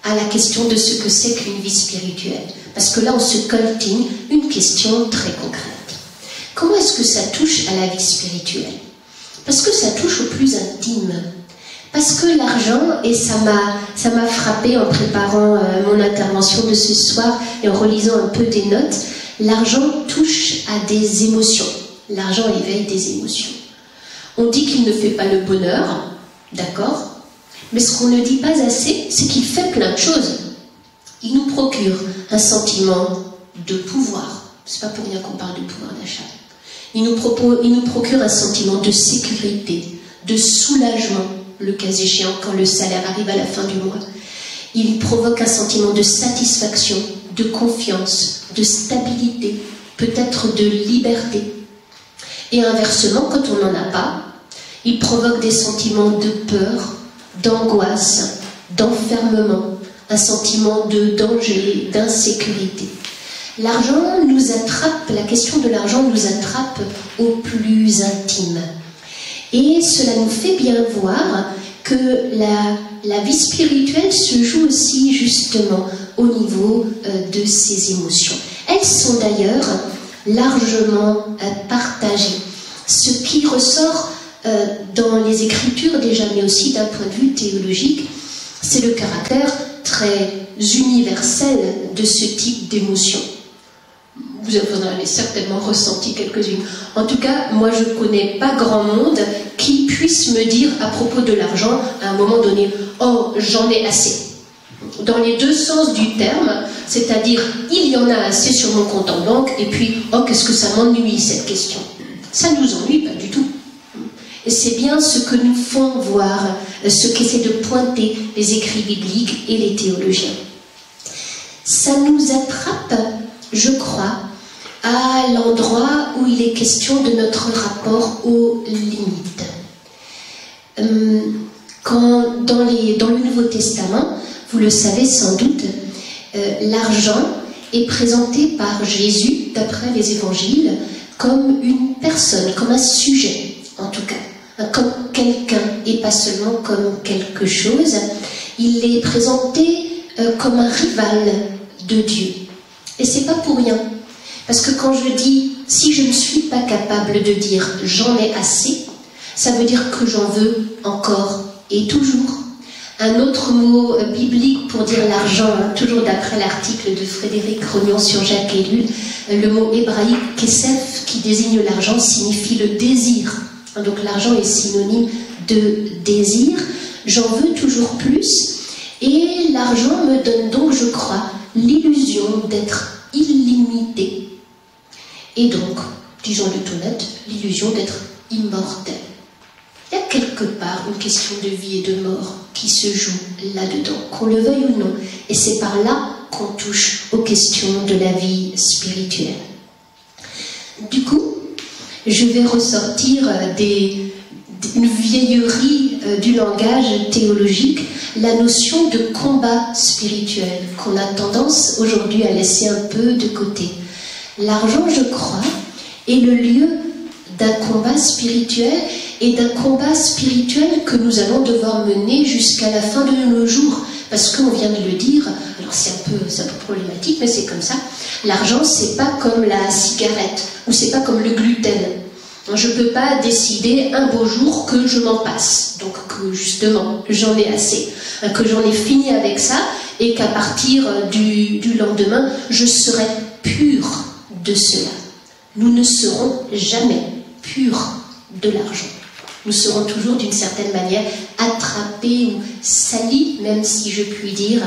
à la question de ce que c'est qu'une vie spirituelle. Parce que là, on se coltine une question très concrète. Comment est-ce que ça touche à la vie spirituelle? Parce que ça touche au plus intime. Parce que l'argent, et ça m'a frappé en préparant mon intervention de ce soir et en relisant un peu des notes, l'argent touche à des émotions. L'argent éveille des émotions. On dit qu'il ne fait pas le bonheur, d'accord? Mais ce qu'on ne dit pas assez, c'est qu'il fait plein de choses. Il nous procure un sentiment de pouvoir. C'est pas pour rien qu'on parle de pouvoir d'achat. Il nous procure un sentiment de sécurité, de soulagement, le cas échéant, quand le salaire arrive à la fin du mois. Il provoque un sentiment de satisfaction, de confiance, de stabilité, peut-être de liberté. Et inversement, quand on n'en a pas, il provoque des sentiments de peur, d'angoisse, d'enfermement, un sentiment de danger, d'insécurité. L'argent nous attrape, la question de l'argent nous attrape au plus intime. Et cela nous fait bien voir que la vie spirituelle se joue aussi justement au niveau de ces émotions. Elles sont d'ailleurs largement partagées. Ce qui ressort dans les Écritures déjà, mais aussi d'un point de vue théologique, c'est le caractère très universel de ce type d'émotion. Vous en avez certainement ressenti quelques-unes. En tout cas, moi je ne connais pas grand monde qui puisse me dire à propos de l'argent, à un moment donné, « Oh, j'en ai assez ». Dans les deux sens du terme, c'est-à-dire il y en a assez sur mon compte en banque, et puis oh qu'est-ce que ça m'ennuie cette question. Ça ne nous ennuie pas du tout. Et c'est bien ce que nous font voir, ce qu'essaient de pointer les écrits bibliques et les théologiens. Ça nous attrape, je crois, à l'endroit où il est question de notre rapport aux limites. Quand dans le Nouveau Testament, vous le savez sans doute, l'argent est présenté par Jésus, d'après les évangiles, comme une personne, comme un sujet, en tout cas, comme quelqu'un, et pas seulement comme quelque chose. Il est présenté comme un rival de Dieu. Et c'est pas pour rien. Parce que quand je dis, si je ne suis pas capable de dire « j'en ai assez », ça veut dire que j'en veux encore et toujours. Un autre mot biblique pour dire l'argent, toujours d'après l'article de Frédéric Rognon sur Jacques Ellul, le mot hébraïque kesef qui désigne l'argent signifie le désir. Donc l'argent est synonyme de désir. J'en veux toujours plus et l'argent me donne donc, je crois, l'illusion d'être illimité. Et donc, disons-le tout net, l'illusion d'être immortel. Il y a quelque part une question de vie et de mort qui se joue là-dedans, qu'on le veuille ou non. Et c'est par là qu'on touche aux questions de la vie spirituelle. Du coup, je vais ressortir une vieillerie du langage théologique, la notion de combat spirituel, qu'on a tendance aujourd'hui à laisser un peu de côté. L'argent, je crois, est le lieu d'un combat spirituel et d'un combat spirituel que nous allons devoir mener jusqu'à la fin de nos jours. Parce qu'on vient de le dire, alors c'est un peu problématique, mais c'est comme ça. L'argent, c'est pas comme la cigarette, ou c'est pas comme le gluten. Je ne peux pas décider un beau jour que je m'en passe, donc que justement j'en ai assez, que j'en ai fini avec ça et qu'à partir du lendemain, je serai pur de cela. Nous ne serons jamais purs de l'argent. Nous serons toujours d'une certaine manière attrapés ou salis, même si je puis dire,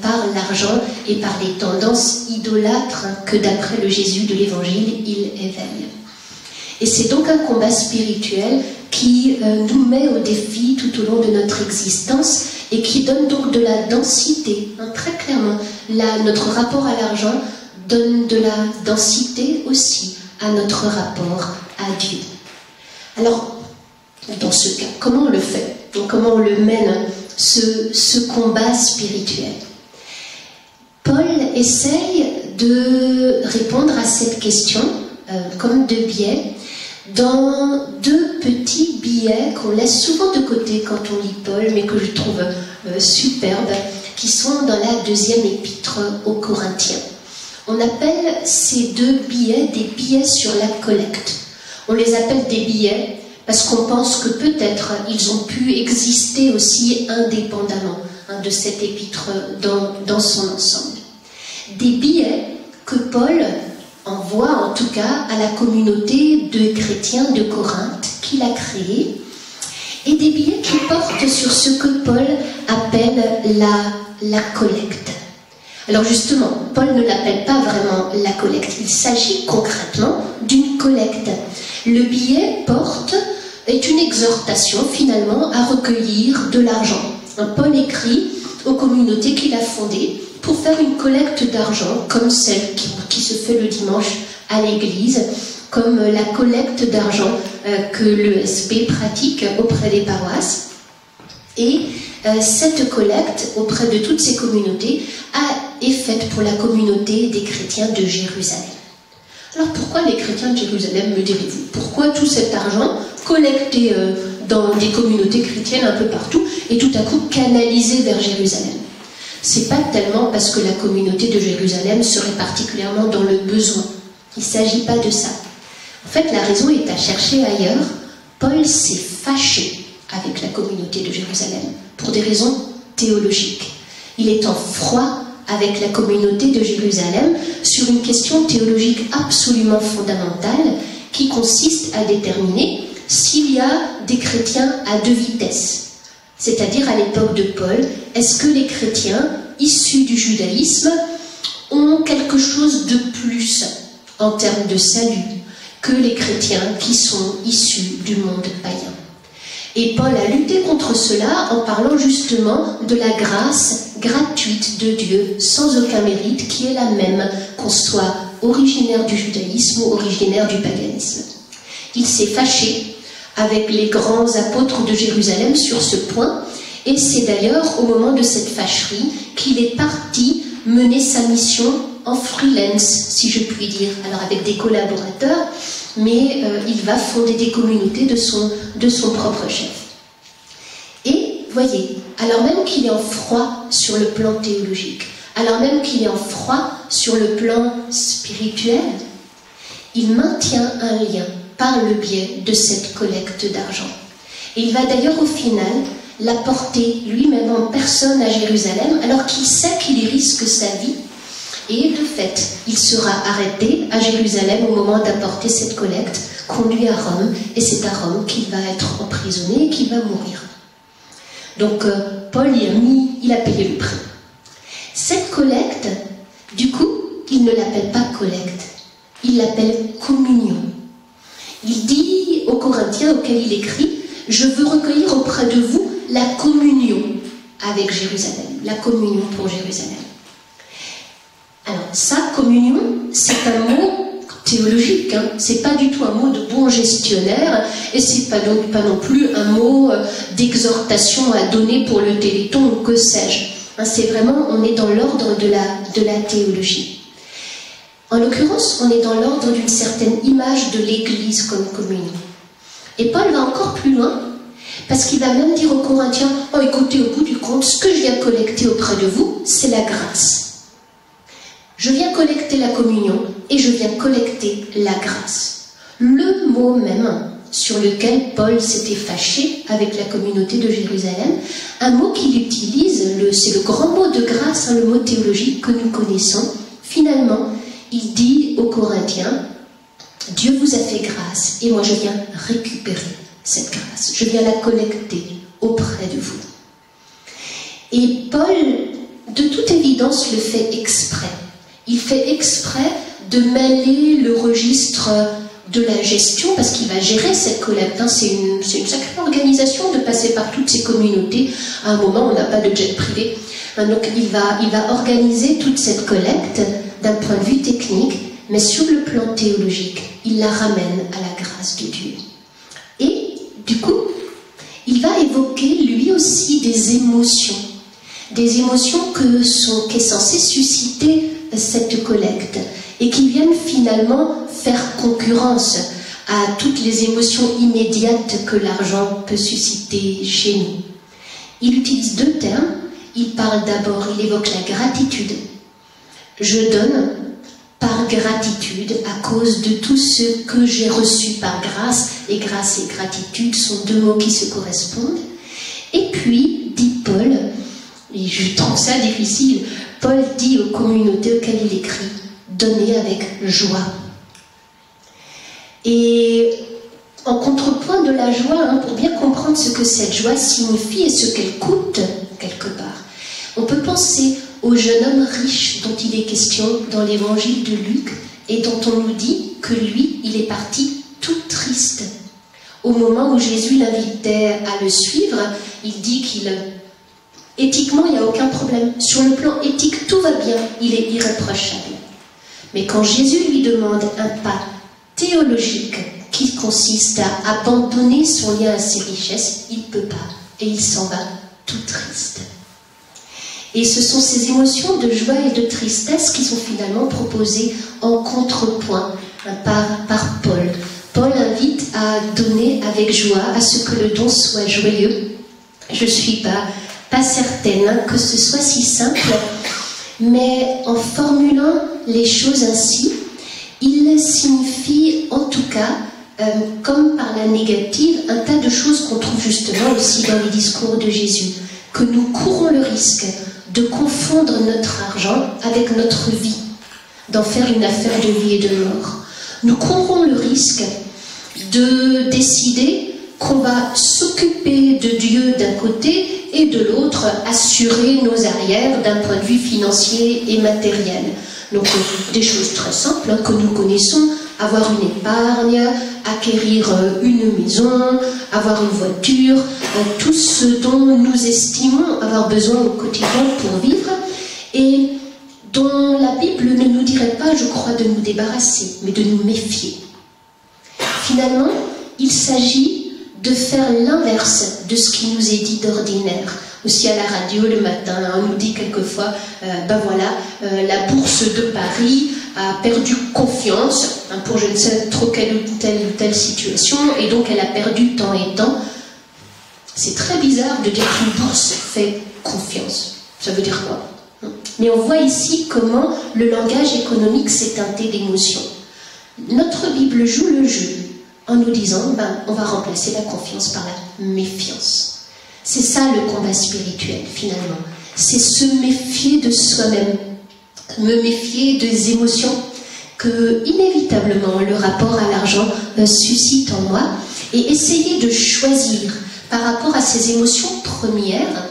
par l'argent et par les tendances idolâtres que d'après le Jésus de l'Évangile, il éveille. Et c'est donc un combat spirituel qui nous met au défi tout au long de notre existence et qui donne donc de la densité, très clairement. Notre rapport à l'argent donne de la densité aussi à notre rapport à Dieu. Alors, dans ce cas, comment on le fait? Donc, comment on le mène, ce combat spirituel? Paul essaye de répondre à cette question, comme deux biais, dans deux petits billets qu'on laisse souvent de côté quand on lit Paul, mais que je trouve superbes, qui sont dans la deuxième épître aux Corinthiens. On appelle ces deux billets des billets sur la collecte. On les appelle des billets parce qu'on pense que peut-être ils ont pu exister aussi indépendamment de cette épître dans son ensemble. Des billets que Paul envoie en tout cas à la communauté de chrétiens de Corinthe qu'il a créée, et des billets qui portent sur ce que Paul appelle la collecte. Alors justement, Paul ne l'appelle pas vraiment la collecte, il s'agit concrètement d'une collecte. Le billet est une exhortation finalement à recueillir de l'argent. Paul écrit aux communautés qu'il a fondées pour faire une collecte d'argent comme celle qui se fait le dimanche à l'église, comme la collecte d'argent que l'ESP pratique auprès des paroisses. Et cette collecte auprès de toutes ces communautés est faite pour la communauté des chrétiens de Jérusalem. Alors pourquoi les chrétiens de Jérusalem, me direz-vous? Pourquoi tout cet argent collecté dans des communautés chrétiennes un peu partout et tout à coup canalisé vers Jérusalem? C'est pas tellement parce que la communauté de Jérusalem serait particulièrement dans le besoin. Il ne s'agit pas de ça. En fait, la raison est à chercher ailleurs. Paul s'est fâché avec la communauté de Jérusalem pour des raisons théologiques. Il est en froid avec la communauté de Jérusalem sur une question théologique absolument fondamentale qui consiste à déterminer s'il y a des chrétiens à deux vitesses. C'est-à-dire à l'époque de Paul, est-ce que les chrétiens issus du judaïsme ont quelque chose de plus en termes de salut que les chrétiens qui sont issus du monde païen. Et Paul a lutté contre cela en parlant justement de la grâce gratuite de Dieu, sans aucun mérite, qui est la même qu'on soit originaire du judaïsme ou originaire du paganisme. Il s'est fâché avec les grands apôtres de Jérusalem sur ce point, et c'est d'ailleurs au moment de cette fâcherie qu'il est parti mener sa mission en freelance, si je puis dire, alors avec des collaborateurs, mais il va fonder des communautés de son propre chef. Et, voyez, alors même qu'il est en froid sur le plan théologique, alors même qu'il est en froid sur le plan spirituel, il maintient un lien par le biais de cette collecte d'argent. Et il va d'ailleurs au final l'apporter lui-même en personne à Jérusalem, alors qu'il sait qu'il y risque sa vie. Et de fait, il sera arrêté à Jérusalem au moment d'apporter cette collecte, conduit à Rome, et c'est à Rome qu'il va être emprisonné et qu'il va mourir. Donc Paul il a payé le prix. Cette collecte, du coup, il ne l'appelle pas collecte, il l'appelle communion. Il dit aux Corinthiens auxquels il écrit, « Je veux recueillir auprès de vous la communion avec Jérusalem, la communion pour Jérusalem. » Alors, ça, communion, c'est un mot théologique, hein. C'est pas du tout un mot de bon gestionnaire, et c'est pas non plus un mot d'exhortation à donner pour le téléthon ou que sais-je. Hein, c'est vraiment, on est dans l'ordre de la théologie. En l'occurrence, on est dans l'ordre d'une certaine image de l'Église comme communion. Et Paul va encore plus loin, parce qu'il va même dire aux Corinthiens, « Oh, écoutez, au bout du compte, ce que je viens collecter auprès de vous, c'est la grâce. Je viens collecter la communion et je viens collecter la grâce. » Le mot même sur lequel Paul s'était fâché avec la communauté de Jérusalem, un mot qu'il utilise, c'est le grand mot de grâce, hein, le mot théologique que nous connaissons. Finalement, il dit aux Corinthiens, « Dieu vous a fait grâce et moi je viens récupérer cette grâce. Je viens la collecter auprès de vous. » Et Paul, de toute évidence, le fait exprès. Il fait exprès de mêler le registre de la gestion, parce qu'il va gérer cette collecte. Hein. C'est une sacrée organisation de passer par toutes ces communautés. À un moment, on n'a pas de jet privé. Donc il va organiser toute cette collecte d'un point de vue technique, mais sur le plan théologique, il la ramène à la grâce de Dieu. Et du coup, il va évoquer lui aussi des émotions qu'est censée susciter cette collecte, et qui viennent finalement faire concurrence à toutes les émotions immédiates que l'argent peut susciter chez nous. Il utilise deux termes. Il parle d'abord, il évoque la gratitude. Je donne par gratitude à cause de tout ce que j'ai reçu par grâce, et grâce et gratitude sont deux mots qui se correspondent. Et puis, dit Paul, et je trouve ça difficile, Paul dit aux communautés auxquelles il écrit, donnez avec joie. Et en contrepoint de la joie, hein, pour bien comprendre ce que cette joie signifie et ce qu'elle coûte, quelque part, on peut penser au jeune homme riche dont il est question dans l'évangile de Luc, et dont on nous dit que lui, il est parti tout triste. Au moment où Jésus l'invitait à le suivre, il dit éthiquement, il n'y a aucun problème. Sur le plan éthique, tout va bien, il est irréprochable. Mais quand Jésus lui demande un pas théologique qui consiste à abandonner son lien à ses richesses, il ne peut pas, et il s'en va tout triste. Et ce sont ces émotions de joie et de tristesse qui sont finalement proposées en contrepoint par Paul. Paul invite à donner avec joie, à ce que le don soit joyeux. Je ne suis pas certaine, hein, que ce soit si simple, mais en formulant les choses ainsi, il signifie en tout cas, comme par la négative, un tas de choses qu'on trouve justement aussi dans les discours de Jésus, que nous courons le risque de confondre notre argent avec notre vie, d'en faire une affaire de vie et de mort. Nous courons le risque de décider qu'on va s'occuper de Dieu d'un côté et de l'autre assurer nos arrières d'un point de vue financier et matériel. Donc des choses très simples que nous connaissons, avoir une épargne, acquérir une maison, avoir une voiture, tout ce dont nous estimons avoir besoin au quotidien pour vivre et dont la Bible ne nous dirait pas, je crois, de nous débarrasser, mais de nous méfier. Finalement, il s'agit de faire l'inverse de ce qui nous est dit d'ordinaire. Aussi à la radio le matin, on nous dit quelquefois, ben voilà, la bourse de Paris a perdu confiance pour je ne sais trop quelle ou telle situation, et donc elle a perdu tant et tant. C'est très bizarre de dire qu'une bourse fait confiance. Ça veut dire quoi? Mais on voit ici comment le langage économique s'est teinté d'émotions. Notre Bible joue le jeu en nous disant, ben, on va remplacer la confiance par la méfiance. C'est ça le combat spirituel, finalement. C'est se méfier de soi-même, me méfier des émotions que, inévitablement, le rapport à l'argent suscite en moi, et essayer de choisir, par rapport à ces émotions premières,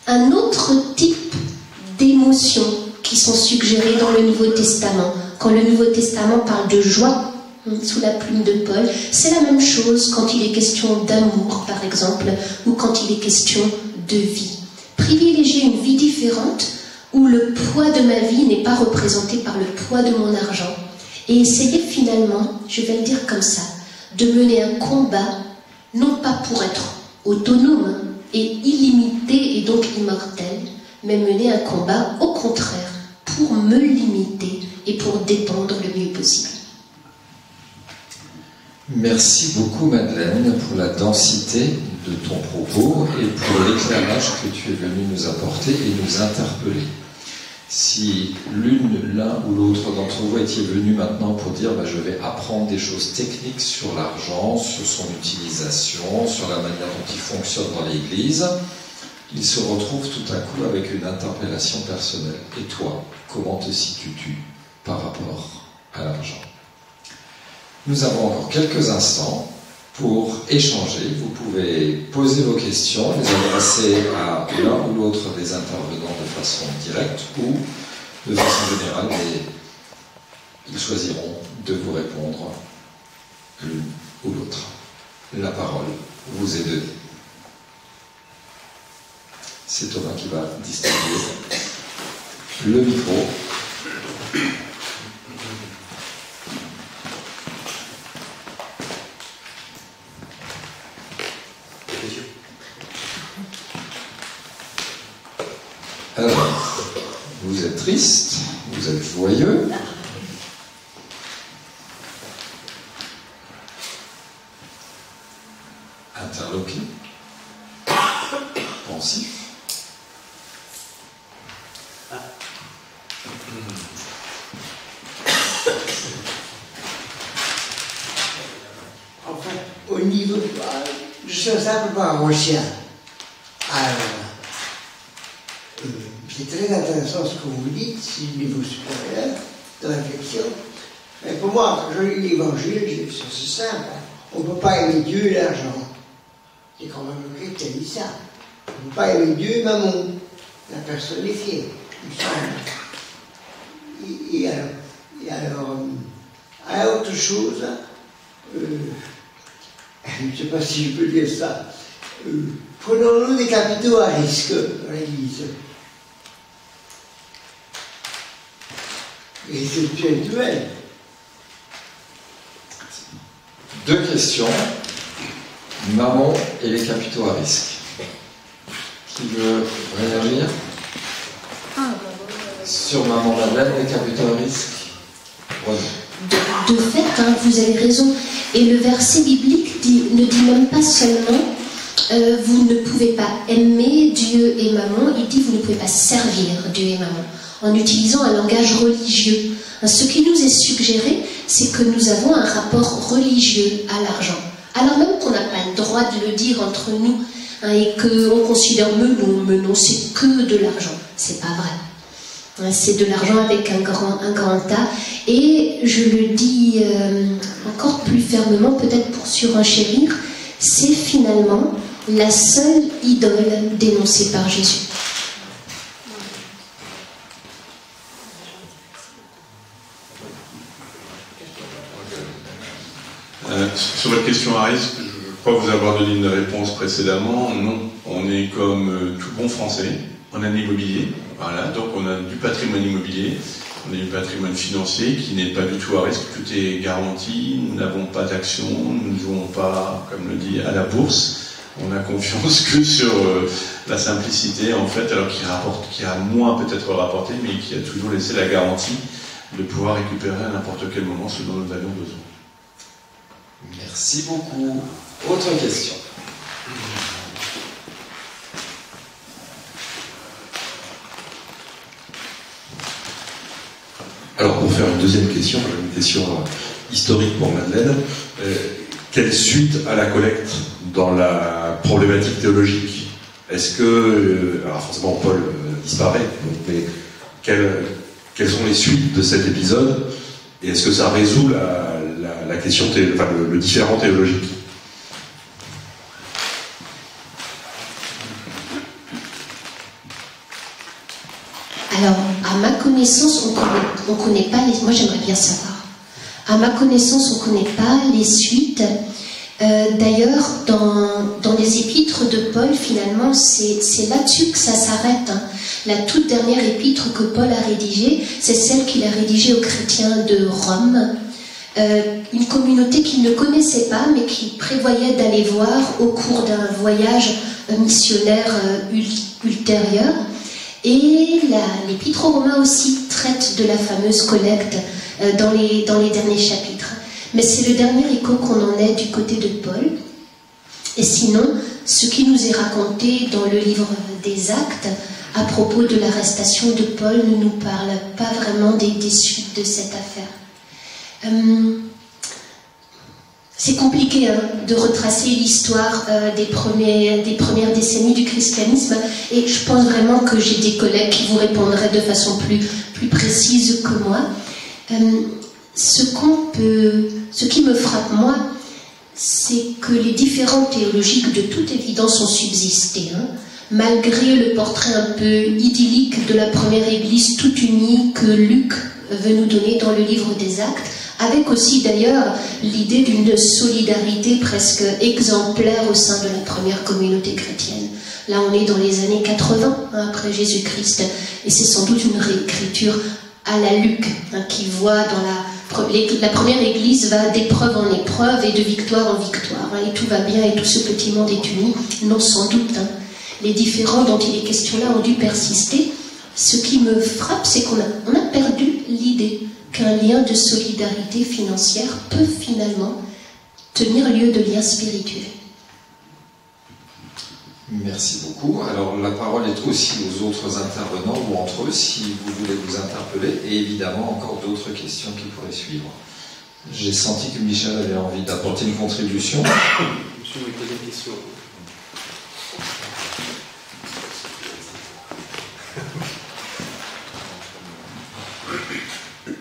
un autre type d'émotions qui sont suggérées dans le Nouveau Testament. Quand le Nouveau Testament parle de joie, sous la plume de Paul, c'est la même chose quand il est question d'amour, par exemple, ou quand il est question de vie. Privilégier une vie différente où le poids de ma vie n'est pas représenté par le poids de mon argent. Et essayer finalement, je vais le dire comme ça, de mener un combat, non pas pour être autonome et illimité et donc immortel, mais mener un combat, au contraire, pour me limiter et pour dépendre le mieux possible. Merci beaucoup Madeleine pour la densité de ton propos et pour l'éclairage que tu es venu nous apporter et nous interpeller. Si l'un ou l'autre d'entre vous étiez venu maintenant pour dire je vais apprendre des choses techniques sur l'argent, sur son utilisation, sur la manière dont il fonctionne dans l'Église, il se retrouve tout à coup avec une interpellation personnelle. Et toi, comment te situes-tu par rapport à l'argent ? Nous avons encore quelques instants pour échanger. Vous pouvez poser vos questions, les adresser à l'un ou l'autre des intervenants de façon directe ou de façon générale, et ils choisiront de vous répondre l'une ou l'autre. La parole vous est donnée. C'est Thomas qui va distribuer le micro. Alors, vous êtes triste, vous êtes joyeux. Interloqué. Pensif. Enfin, au niveau de... Je suis un simple paroissien. Alors, c'est très intéressant ce que vous dites, c'est le niveau supérieur de réflexion. Mais pour moi, quand je lis l'Évangile, c'est simple. On ne peut pas aimer Dieu et l'argent. C'est quand même le Christ qui a dit ça. On ne peut pas aimer Dieu et Mammon, la personnifiée, il me semble. Et alors, autre chose, je ne sais pas si je peux dire ça, prenons-nous des capitaux à risque dans l'Église. Et c'est spirituel. Deux questions. Mammon et les capitaux à risque. Qui veut réagir sur Maman Madeleine, les capitaux à risque? De fait, vous avez raison. Et le verset biblique ne dit même pas seulement vous ne pouvez pas aimer Dieu et Mammon, il dit vous ne pouvez pas servir Dieu et Mammon, en utilisant un langage religieux. Ce qui nous est suggéré, c'est que nous avons un rapport religieux à l'argent. Alors même qu'on n'a pas le droit de le dire entre nous, et qu'on considère mais non, c'est que de l'argent. C'est pas vrai. C'est de l'argent avec un grand A. Et je le dis encore plus fermement, peut-être pour surenchérir, c'est finalement la seule idole dénoncée par Jésus. Sur votre question à risque, je crois vous avoir donné une réponse précédemment. Non, on est comme tout bon Français, on a un immobilier, voilà, donc on a du patrimoine immobilier, on a du patrimoine financier qui n'est pas du tout à risque, tout est garanti, nous n'avons pas d'actions, nous ne jouons pas, comme le dit, à la bourse, on a confiance que sur la simplicité en fait, alors qui a moins peut-être rapporté, mais qui a toujours laissé la garantie de pouvoir récupérer à n'importe quel moment ce dont nous avions besoin. Merci beaucoup. Autre question. Alors pour faire une deuxième question, une question historique pour Madeleine, quelle suite à la collecte dans la problématique théologique? Est-ce que, alors forcément Paul disparaît, mais quelles sont les suites de cet épisode et est-ce que ça résout la question, le différent théologique? Alors, à ma connaissance, on connaît pas les... Moi, j'aimerais bien savoir. À ma connaissance, on ne connaît pas les suites. D'ailleurs, dans les épîtres de Paul, finalement, c'est là-dessus que ça s'arrête. Hein. La toute dernière épître que Paul a rédigée, c'est celle qu'il a rédigée aux chrétiens de Rome. Une communauté qu'il ne connaissait pas, mais qu'il prévoyait d'aller voir au cours d'un voyage missionnaire ultérieur. Et l'Épître aux Romains aussi traite de la fameuse collecte dans les derniers chapitres. Mais c'est le dernier écho qu'on en est du côté de Paul. Et sinon, ce qui nous est raconté dans le livre des Actes, à propos de l'arrestation de Paul, ne nous parle pas vraiment des suites de cette affaire. C'est compliqué de retracer l'histoire des premières décennies du christianisme et je pense vraiment que j'ai des collègues qui vous répondraient de façon plus précise que moi. Ce qui me frappe, moi, c'est que les différents théologiques de toute évidence ont subsisté. Malgré le portrait un peu idyllique de la première église toute unie que Luc veut nous donner dans le livre des Actes, avec aussi d'ailleurs l'idée d'une solidarité presque exemplaire au sein de la première communauté chrétienne. Là on est dans les années 80 après Jésus-Christ et c'est sans doute une réécriture à la Luc qui voit dans la première église va d'épreuve en épreuve et de victoire en victoire et tout va bien et tout ce petit monde est uni. Non, sans doute les différends dont il est question là ont dû persister. Ce qui me frappe, c'est qu'on a perdu l'idée qu'un lien de solidarité financière peut finalement tenir lieu de lien spirituel. Merci beaucoup. Alors la parole est aussi aux autres intervenants ou entre eux si vous voulez vous interpeller et évidemment encore d'autres questions qui pourraient suivre. J'ai senti que Michel avait envie d'apporter une contribution. Monsieur me posait une question.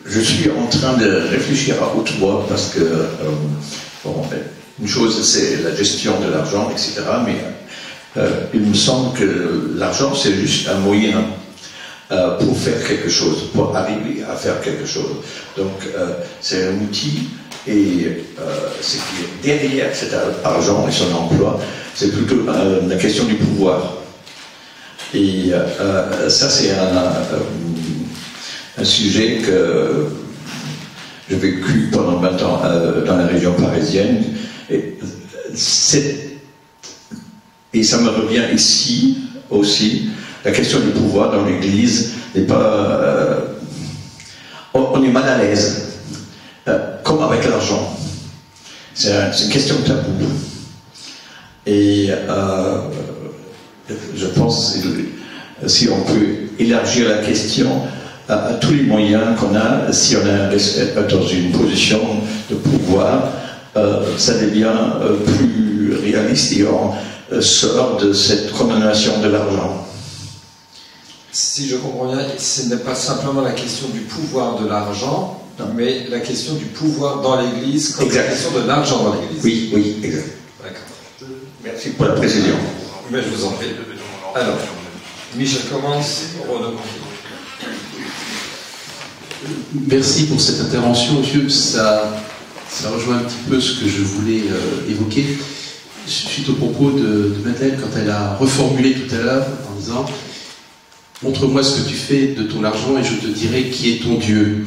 Je suis en train de réfléchir à haute voix parce que, une chose c'est la gestion de l'argent, etc. Mais il me semble que l'argent c'est juste un moyen pour faire quelque chose, pour arriver à faire quelque chose. Donc c'est un outil et ce qui est derrière cet argent et son emploi, c'est plutôt la question du pouvoir. Et ça c'est un sujet que j'ai vécu pendant 20 ans dans la région parisienne et ça me revient ici aussi. La question du pouvoir dans l'Église n'est pas... on est mal à l'aise, comme avec l'argent. C'est une question taboue. Et je pense si on peut élargir la question à tous les moyens qu'on a, si on est dans une position de pouvoir, ça devient plus réaliste et on sort de cette condamnation de l'argent. Si je comprends bien, ce n'est pas simplement la question du pouvoir de l'argent, mais la question du pouvoir dans l'Église, comme la question de l'argent dans l'Église. Oui, oui, exact. D'accord. Merci pour la précision. Mais je vous en prie. Alors, Michel commence, Renaud continue. Merci pour cette intervention, monsieur. Ça rejoint un petit peu ce que je voulais évoquer suite au propos de Madeleine quand elle a reformulé tout à l'heure en disant « Montre-moi ce que tu fais de ton argent et je te dirai qui est ton Dieu ».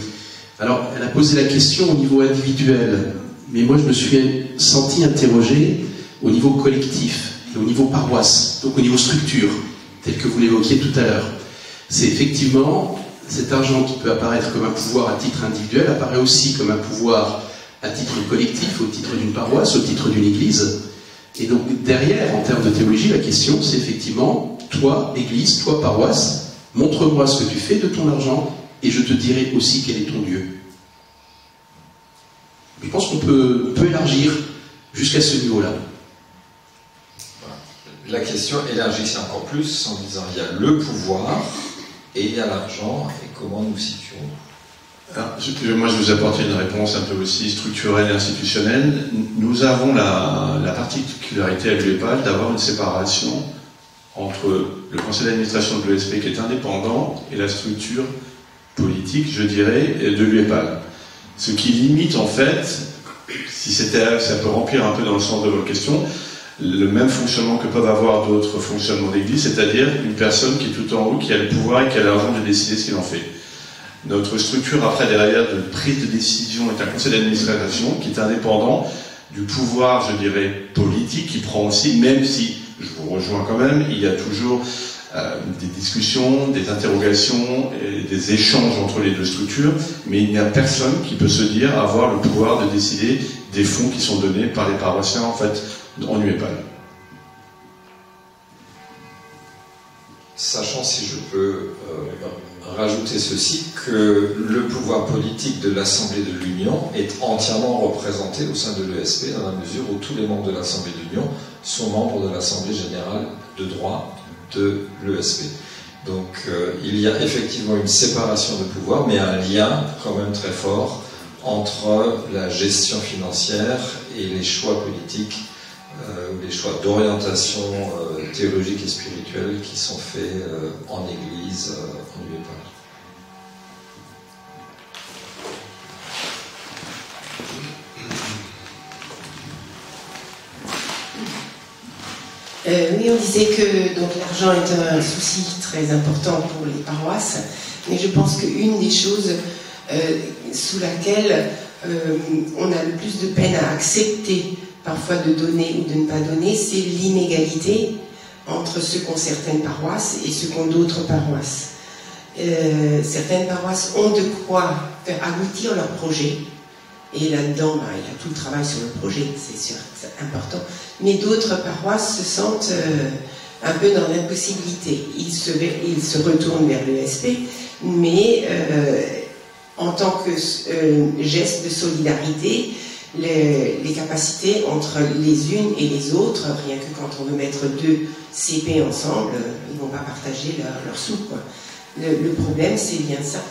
Alors, elle a posé la question au niveau individuel, mais moi je me suis senti interrogé au niveau collectif, et au niveau paroisse, donc au niveau structure, tel que vous l'évoquiez tout à l'heure. C'est effectivement cet argent qui peut apparaître comme un pouvoir à titre individuel, apparaît aussi comme un pouvoir à titre collectif, au titre d'une paroisse, au titre d'une église. Et donc derrière, en termes de théologie, la question c'est effectivement, toi, église, toi, paroisse, montre-moi ce que tu fais de ton argent et je te dirai aussi quel est ton Dieu. Je pense qu'on peut élargir jusqu'à ce niveau-là. La question élargissait encore plus en disant il y a le pouvoir et il y a l'argent, et comment nous situons. Alors, moi, je vous apporte une réponse un peu aussi structurelle et institutionnelle. Nous avons la particularité à l'UEPAL d'avoir une séparation entre le conseil d'administration de l'ESP qui est indépendant et la structure politique, je dirais, de l'UEPAL. Ce qui limite en fait, si ça peut remplir un peu dans le sens de votre question, le même fonctionnement que peuvent avoir d'autres fonctionnements d'église, c'est-à-dire une personne qui est tout en haut, qui a le pouvoir et qui a l'argent de décider ce qu'il en fait. Notre structure après derrière de prise de décision est un conseil d'administration qui est indépendant du pouvoir, je dirais, politique, qui prend aussi, même si, je vous rejoins quand même, il y a toujours des discussions, des interrogations, et des échanges entre les deux structures, mais il n'y a personne qui peut se dire avoir le pouvoir de décider des fonds qui sont donnés par les paroissiens, en fait, en UEPAL. Sachant, si je peux rajouter ceci, que le pouvoir politique de l'Assemblée de l'Union est entièrement représenté au sein de l'ESP, dans la mesure où tous les membres de l'Assemblée de l'Union sont membres de l'Assemblée générale de droit de l'ESP. Donc il y a effectivement une séparation de pouvoir, mais un lien quand même très fort entre la gestion financière et les choix politiques, ou les choix d'orientation théologique et spirituelle qui sont faits en Église, en UEPAL. Oui, on disait que donc l'argent est un souci très important pour les paroisses, mais je pense qu'une des choses sous laquelle on a le plus de peine à accepter parfois de donner ou de ne pas donner, c'est l'inégalité entre ce qu'ont certaines paroisses et ce qu'ont d'autres paroisses. Certaines paroisses ont de quoi faire aboutir leur projet, et là-dedans, il y a tout le travail sur le projet, c'est sûr, c'est important. Mais d'autres paroisses se sentent un peu dans l'impossibilité. Ils se retournent vers l'ESP, mais en tant que geste de solidarité, les capacités entre les unes et les autres, rien que quand on veut mettre deux CP ensemble, ils ne vont pas partager leurs sous, quoi. Le problème, c'est bien ça.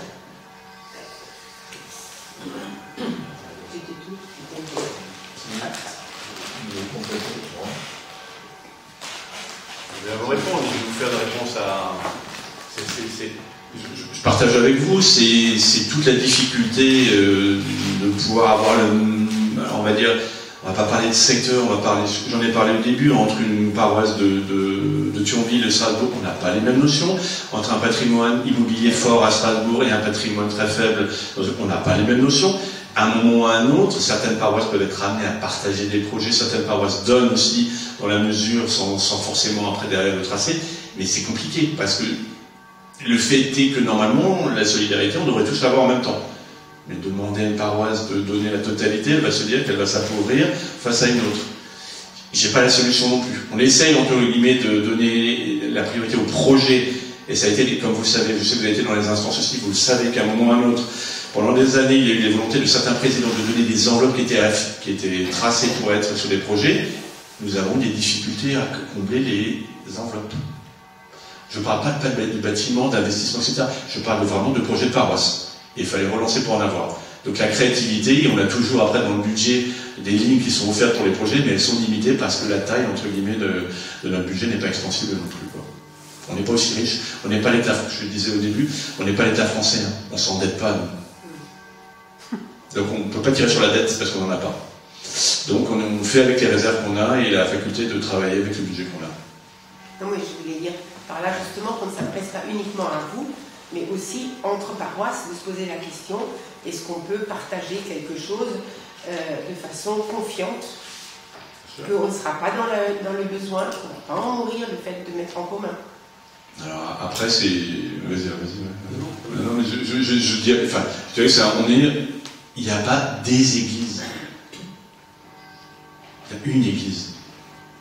Je vais vous répondre, je vais vous faire des réponses à... Je partage avec vous, c'est toute la difficulté de pouvoir avoir on va dire, on va pas parler de secteur, j'en ai parlé au début, entre une paroisse de Thionville et Strasbourg, on n'a pas les mêmes notions, entre un patrimoine immobilier fort à Strasbourg et un patrimoine très faible, on n'a pas les mêmes notions. À un moment ou à un autre, certaines paroisses peuvent être amenées à partager des projets, certaines paroisses donnent aussi dans la mesure, sans forcément après derrière le tracé, mais c'est compliqué, parce que le fait est que normalement, la solidarité, on devrait tous l'avoir en même temps. Mais demander à une paroisse de donner la totalité, elle va se dire qu'elle va s'appauvrir face à une autre. J'ai pas la solution non plus. On essaye, entre guillemets, de donner la priorité au projet, et ça a été, comme vous le savez, je sais que vous avez été dans les instances aussi, vous le savez qu'à un moment ou à un autre, pendant des années, il y a eu des volontés de certains présidents de donner des enveloppes qui étaient tracées pour être sur des projets. Nous avons des difficultés à combler les enveloppes. Je ne parle pas de bâtiment, d'investissement, etc. Je parle vraiment de projets de paroisse. Et il fallait relancer pour en avoir. Donc la créativité, on a toujours après dans le budget des lignes qui sont offertes pour les projets, mais elles sont limitées parce que la taille, entre guillemets, de notre budget n'est pas extensible non plus, quoi. On n'est pas aussi riche, on n'est pas l'État, je le disais au début, on n'est pas l'État français, hein. On ne s'endette pas, nous. Donc on ne peut pas tirer sur la dette parce qu'on n'en a pas. Donc on fait avec les réserves qu'on a et la faculté de travailler avec le budget qu'on a. Non, mais je voulais dire par là justement qu'on ne s'adresse pas uniquement à vous, mais aussi entre paroisses, de se poser la question, est-ce qu'on peut partager quelque chose de façon confiante, qu'on ne sera pas dans le besoin, qu'on ne va pas en mourir, le fait de mettre en commun. Alors après c'est... Vas-y. Non, mais je dirais que c'est il n'y a pas des églises. Il y a une église.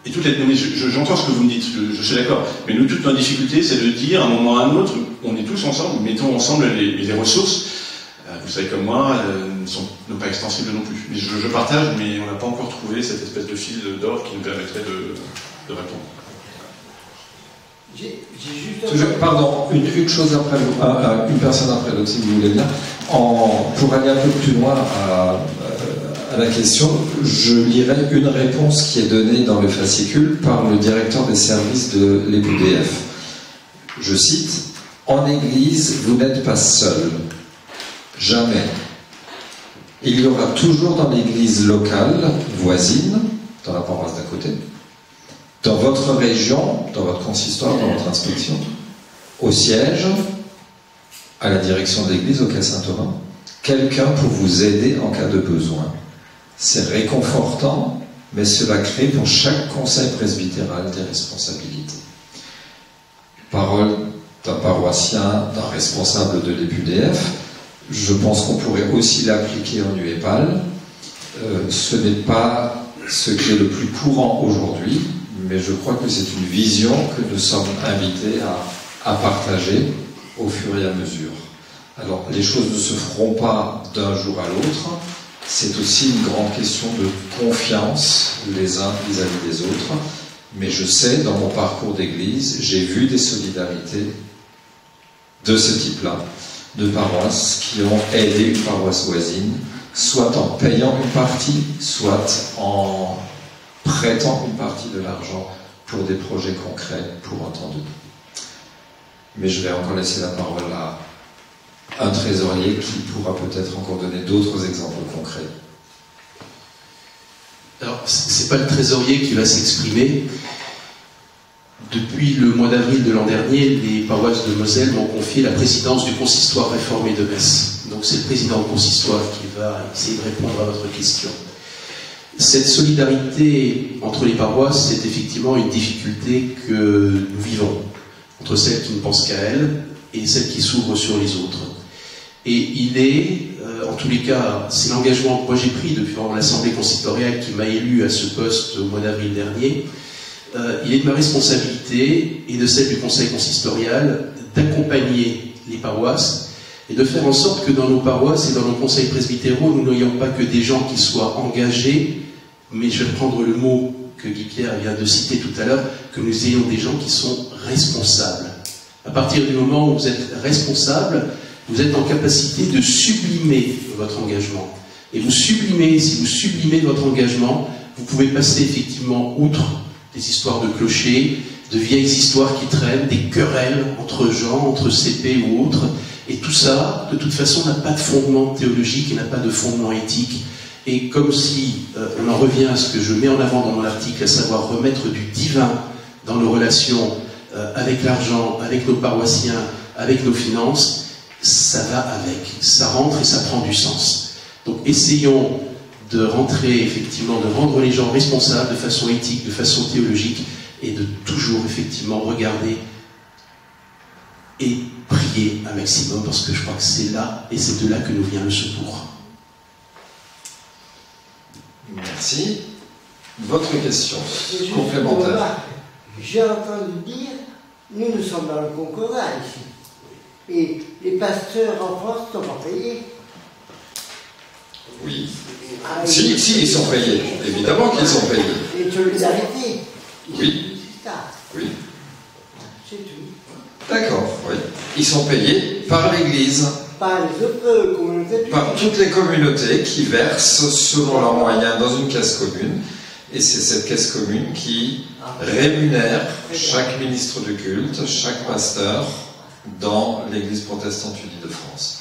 Et toutes les... J'entends ce que vous me dites, je suis d'accord. Mais nous, toute notre difficulté, c'est de dire, à un moment ou à un autre, on est tous ensemble, mettons ensemble les ressources. Vous savez comme moi, ne sont pas extensibles non plus. Mais je partage, mais on n'a pas encore trouvé cette espèce de fil d'or qui nous permettrait de répondre. Pardon, une chose après, une personne après l'autre, si vous voulez bien. Pour aller un peu plus loin à la question, je lirai une réponse qui est donnée dans le fascicule par le directeur des services de l'EPDF. Je cite, « En Église, vous n'êtes pas seul. Jamais. Il y aura toujours dans l'Église locale, voisine, dans la paroisse d'à côté, dans votre région, dans votre consistoire, dans votre inspection, au siège, à la direction de l'Église, au Quai Saint-Thomas, quelqu'un pour vous aider en cas de besoin. C'est réconfortant, mais cela crée pour chaque conseil presbytéral des responsabilités. » Parole d'un paroissien, d'un responsable de l'EPDF. Je pense qu'on pourrait aussi l'appliquer en UEPAL. Ce n'est pas ce qui est le plus courant aujourd'hui, mais je crois que c'est une vision que nous sommes invités à partager au fur et à mesure. Alors, les choses ne se feront pas d'un jour à l'autre. C'est aussi une grande question de confiance les uns vis-à-vis des autres. Mais je sais, dans mon parcours d'église, j'ai vu des solidarités de ce type-là, de paroisses qui ont aidé une paroisse voisine, soit en payant une partie, soit en prêtant une partie de l'argent pour des projets concrets pour un temps donné. Mais je vais encore laisser la parole à un trésorier qui pourra peut-être encore donner d'autres exemples concrets. Alors, c'est pas le trésorier qui va s'exprimer. Depuis le mois d'avril de l'an dernier, les paroisses de Moselle m'ont confié la présidence du consistoire réformé de Metz. Donc c'est le président du consistoire qui va essayer de répondre à votre question. Cette solidarité entre les paroisses, c'est effectivement une difficulté que nous vivons, entre celles qui ne pensent qu'à elles et celles qui s'ouvrent sur les autres. Et il est, en tous les cas, c'est l'engagement que moi j'ai pris depuis l'Assemblée consistoriale qui m'a élu à ce poste au mois d'avril dernier. Il est de ma responsabilité et de celle du Conseil consistorial d'accompagner les paroisses et de faire en sorte que dans nos paroisses et dans nos conseils presbytéraux, nous n'ayons pas que des gens qui soient engagés, mais je vais prendre le mot que Guy Pierre vient de citer tout à l'heure, que nous ayons des gens qui sont responsables. À partir du moment où vous êtes responsable, vous êtes en capacité de sublimer votre engagement. Et vous sublimez, si vous sublimez votre engagement, vous pouvez passer effectivement outre des histoires de clochers, de vieilles histoires qui traînent, des querelles entre gens, entre CP ou autres. Et tout ça, de toute façon, n'a pas de fondement théologique et n'a pas de fondement éthique. Et comme si on en revient à ce que je mets en avant dans mon article, à savoir remettre du divin dans nos relations avec l'argent, avec nos paroissiens, avec nos finances, ça va avec, ça rentre et ça prend du sens. Donc essayons de rentrer effectivement, de rendre les gens responsables de façon éthique, de façon théologique, et de toujours effectivement regarder et prier un maximum, parce que je crois que c'est là, et c'est de là que nous vient le secours. Merci. Votre question complémentaire. J'ai entendu dire, nous sommes dans le concordat ici, et les pasteurs en France ne sont pas payés. Oui. Si, ils sont payés. Évidemment qu'ils sont payés. Et solidarité. Oui. C'est ça. Oui. C'est tout. Ils sont payés par l'Église. Par les autres communautés. Par toutes les communautés qui versent selon leurs moyens dans une caisse commune. Et c'est cette caisse commune qui rémunère chaque ministre de culte, chaque pasteur dans l'Église protestante unie de France.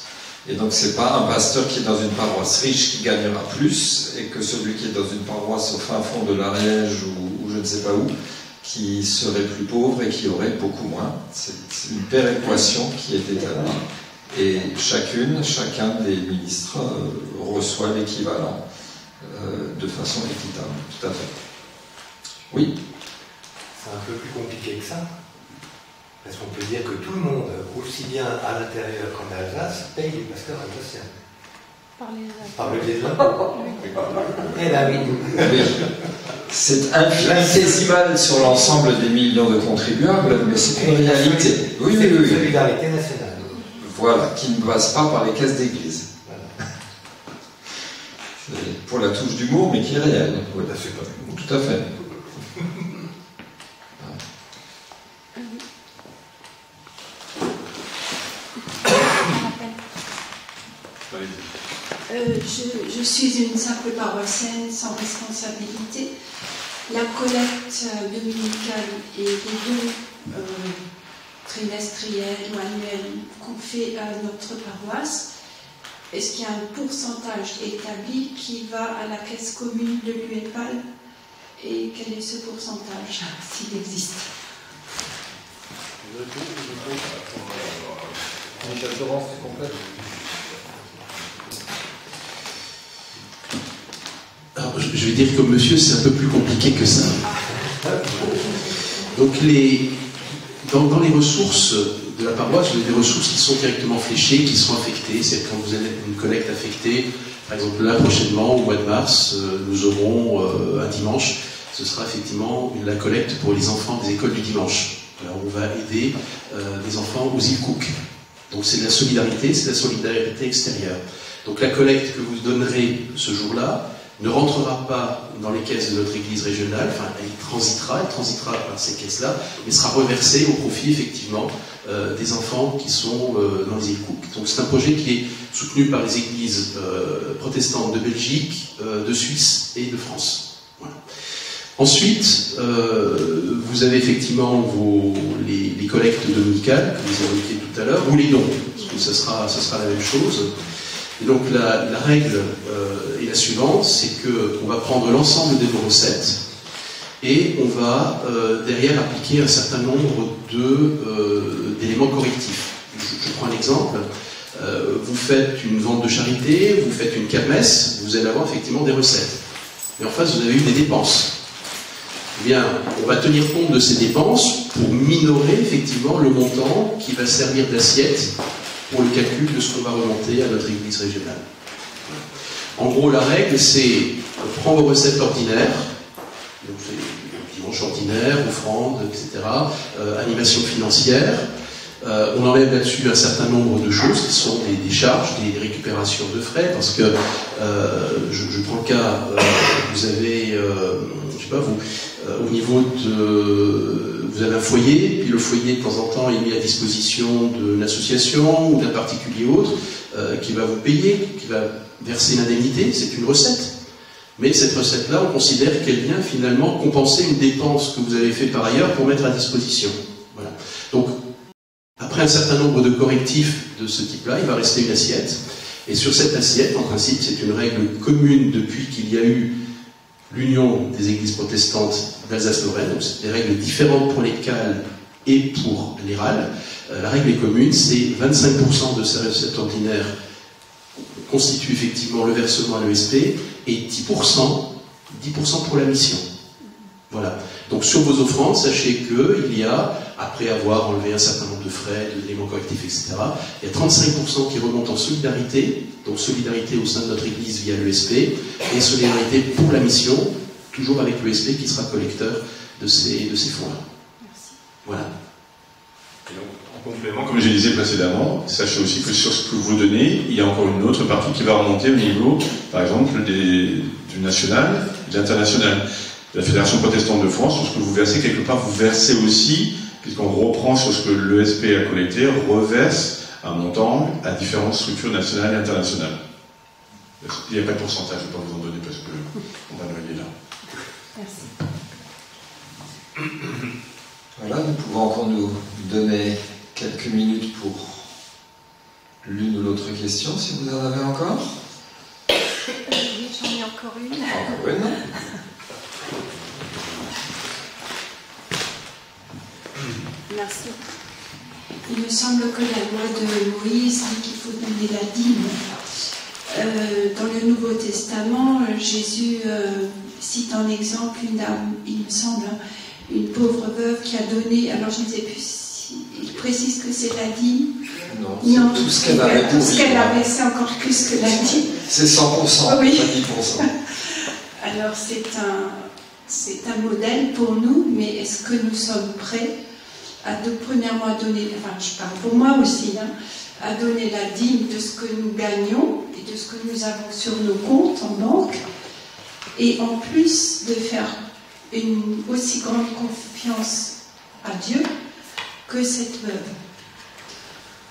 Et donc c'est pas un pasteur qui est dans une paroisse riche qui gagnera plus et que celui qui est dans une paroisse au fin fond de l'Ariège ou je ne sais pas où qui serait plus pauvre et qui aurait beaucoup moins. C'est une péréquation qui est établie et chacun des ministres reçoit l'équivalent de façon équitable, tout à fait. Oui. C'est un peu plus compliqué que ça. Parce qu'on peut dire que tout le monde, aussi bien à l'intérieur qu'en Alsace, paye les pasteurs alsaciens. Par le biais de l'impôt. Eh bien oui. C'est infinitésimal sur l'ensemble des millions de contribuables, mais c'est une réalité. Oui, c'est une oui. solidarité nationale. Voilà, qui ne passe pas par les caisses d'église. Voilà. Pour la touche d'humour, mais qui est réelle. Oui. Tout à fait. Je suis une simple paroissienne sans responsabilité. La collecte dominicale et les dons trimestriels ou annuels qu'on fait à notre paroisse, est-ce qu'il y a un pourcentage établi qui va à la caisse commune de l'UEPAL? Et quel est ce pourcentage, s'il existe? Michel Torrance, c'est complet. Alors, je vais dire comme monsieur, c'est un peu plus compliqué que ça. Donc, dans les ressources de la paroisse, vous avez des ressources qui sont directement fléchées, qui sont affectées. C'est quand vous avez une collecte affectée, par exemple là prochainement, au mois de mars, nous aurons un dimanche, ce sera effectivement la collecte pour les enfants des écoles du dimanche. Alors, on va aider des enfants aux îles Cook. Donc c'est de la solidarité, c'est de la solidarité extérieure. Donc la collecte que vous donnerez ce jour-là ne rentrera pas dans les caisses de notre église régionale, enfin elle transitera par ces caisses-là, mais sera reversée au profit effectivement des enfants qui sont dans les îles Cook. Donc c'est un projet qui est soutenu par les églises protestantes de Belgique, de Suisse et de France. Voilà. Ensuite, vous avez effectivement les collectes dominicales, que vous évoquiez tout à l'heure, ou les dons, parce que ça sera la même chose. Et donc la règle est la suivante, c'est qu'on va prendre l'ensemble de vos recettes et on va derrière appliquer un certain nombre d'éléments correctifs. Je prends un exemple. Vous faites une vente de charité, vous faites une kermesse, vous allez avoir effectivement des recettes. Mais en face, vous avez eu des dépenses. Eh bien, on va tenir compte de ces dépenses pour minorer effectivement le montant qui va servir d'assiette pour le calcul de ce qu'on va remonter à notre église régionale. En gros, la règle, c'est prendre vos recettes ordinaires, donc c'est dimanche ordinaire, offrande, etc., animation financière. On enlève là-dessus un certain nombre de choses qui sont des charges, des récupérations de frais, parce que je prends le cas, vous avez, je sais pas vous, au niveau de, vous avez un foyer, puis le foyer de temps en temps est mis à disposition d'une association ou d'un particulier autre qui va vous payer, qui va verser une indemnité, c'est une recette. Mais cette recette-là, on considère qu'elle vient finalement compenser une dépense que vous avez fait par ailleurs pour mettre à disposition. Voilà. Donc, après un certain nombre de correctifs de ce type-là, il va rester une assiette. Et sur cette assiette, en principe, c'est une règle commune depuis qu'il y a eu l'Union des églises protestantes d'Alsace-Lorraine. Donc, c'est des règles différentes pour les CAL et pour les RAL. La règle est commune, c'est 25% de sa recette ordinaire constitue effectivement le versement à l'ESP et 10% pour la mission. Voilà. Donc sur vos offrandes, sachez qu'il y a, après avoir enlevé un certain nombre de frais, d'éléments correctifs, etc., il y a 35% qui remontent en solidarité, donc solidarité au sein de notre Église via l'ESP, et solidarité pour la mission, toujours avec l'ESP qui sera collecteur de ces fonds-là. Merci. Voilà. Et donc, en complément, comme je disais précédemment, sachez aussi que sur ce que vous donnez, il y a encore une autre partie qui va remonter au niveau, par exemple, du national, de l'international. La Fédération protestante de France, sur ce que vous versez, quelque part, vous versez aussi puisqu'on reprend sur ce que l'ESP a collecté, reverse un montant à différentes structures nationales et internationales. Il n'y a pas de pourcentage, je ne vais pas vous en donner parce qu'on va le régler là. Merci. Voilà, nous pouvons encore nous donner quelques minutes pour l'une ou l'autre question, si vous en avez encore. Oui, j'en ai encore une. Encore une. Merci. Il me semble que la loi de Moïse dit qu'il faut donner la dîme. Dans le Nouveau Testament, Jésus cite en exemple une dame, il me semble, une pauvre veuve qui a donné, alors je ne sais plus si il précise que c'est la dîme. Non, tout ce qu'elle avait. Tout ce qu'elle avait, c'est encore plus que la dîme. C'est 100%, oui. Pas 10%. Alors c'est un modèle pour nous, mais est-ce que nous sommes prêts à premièrement à donner, enfin je parle pour moi aussi, à donner la dîme de ce que nous gagnons et de ce que nous avons sur nos comptes en banque, et en plus de faire une aussi grande confiance à Dieu que cette veuve.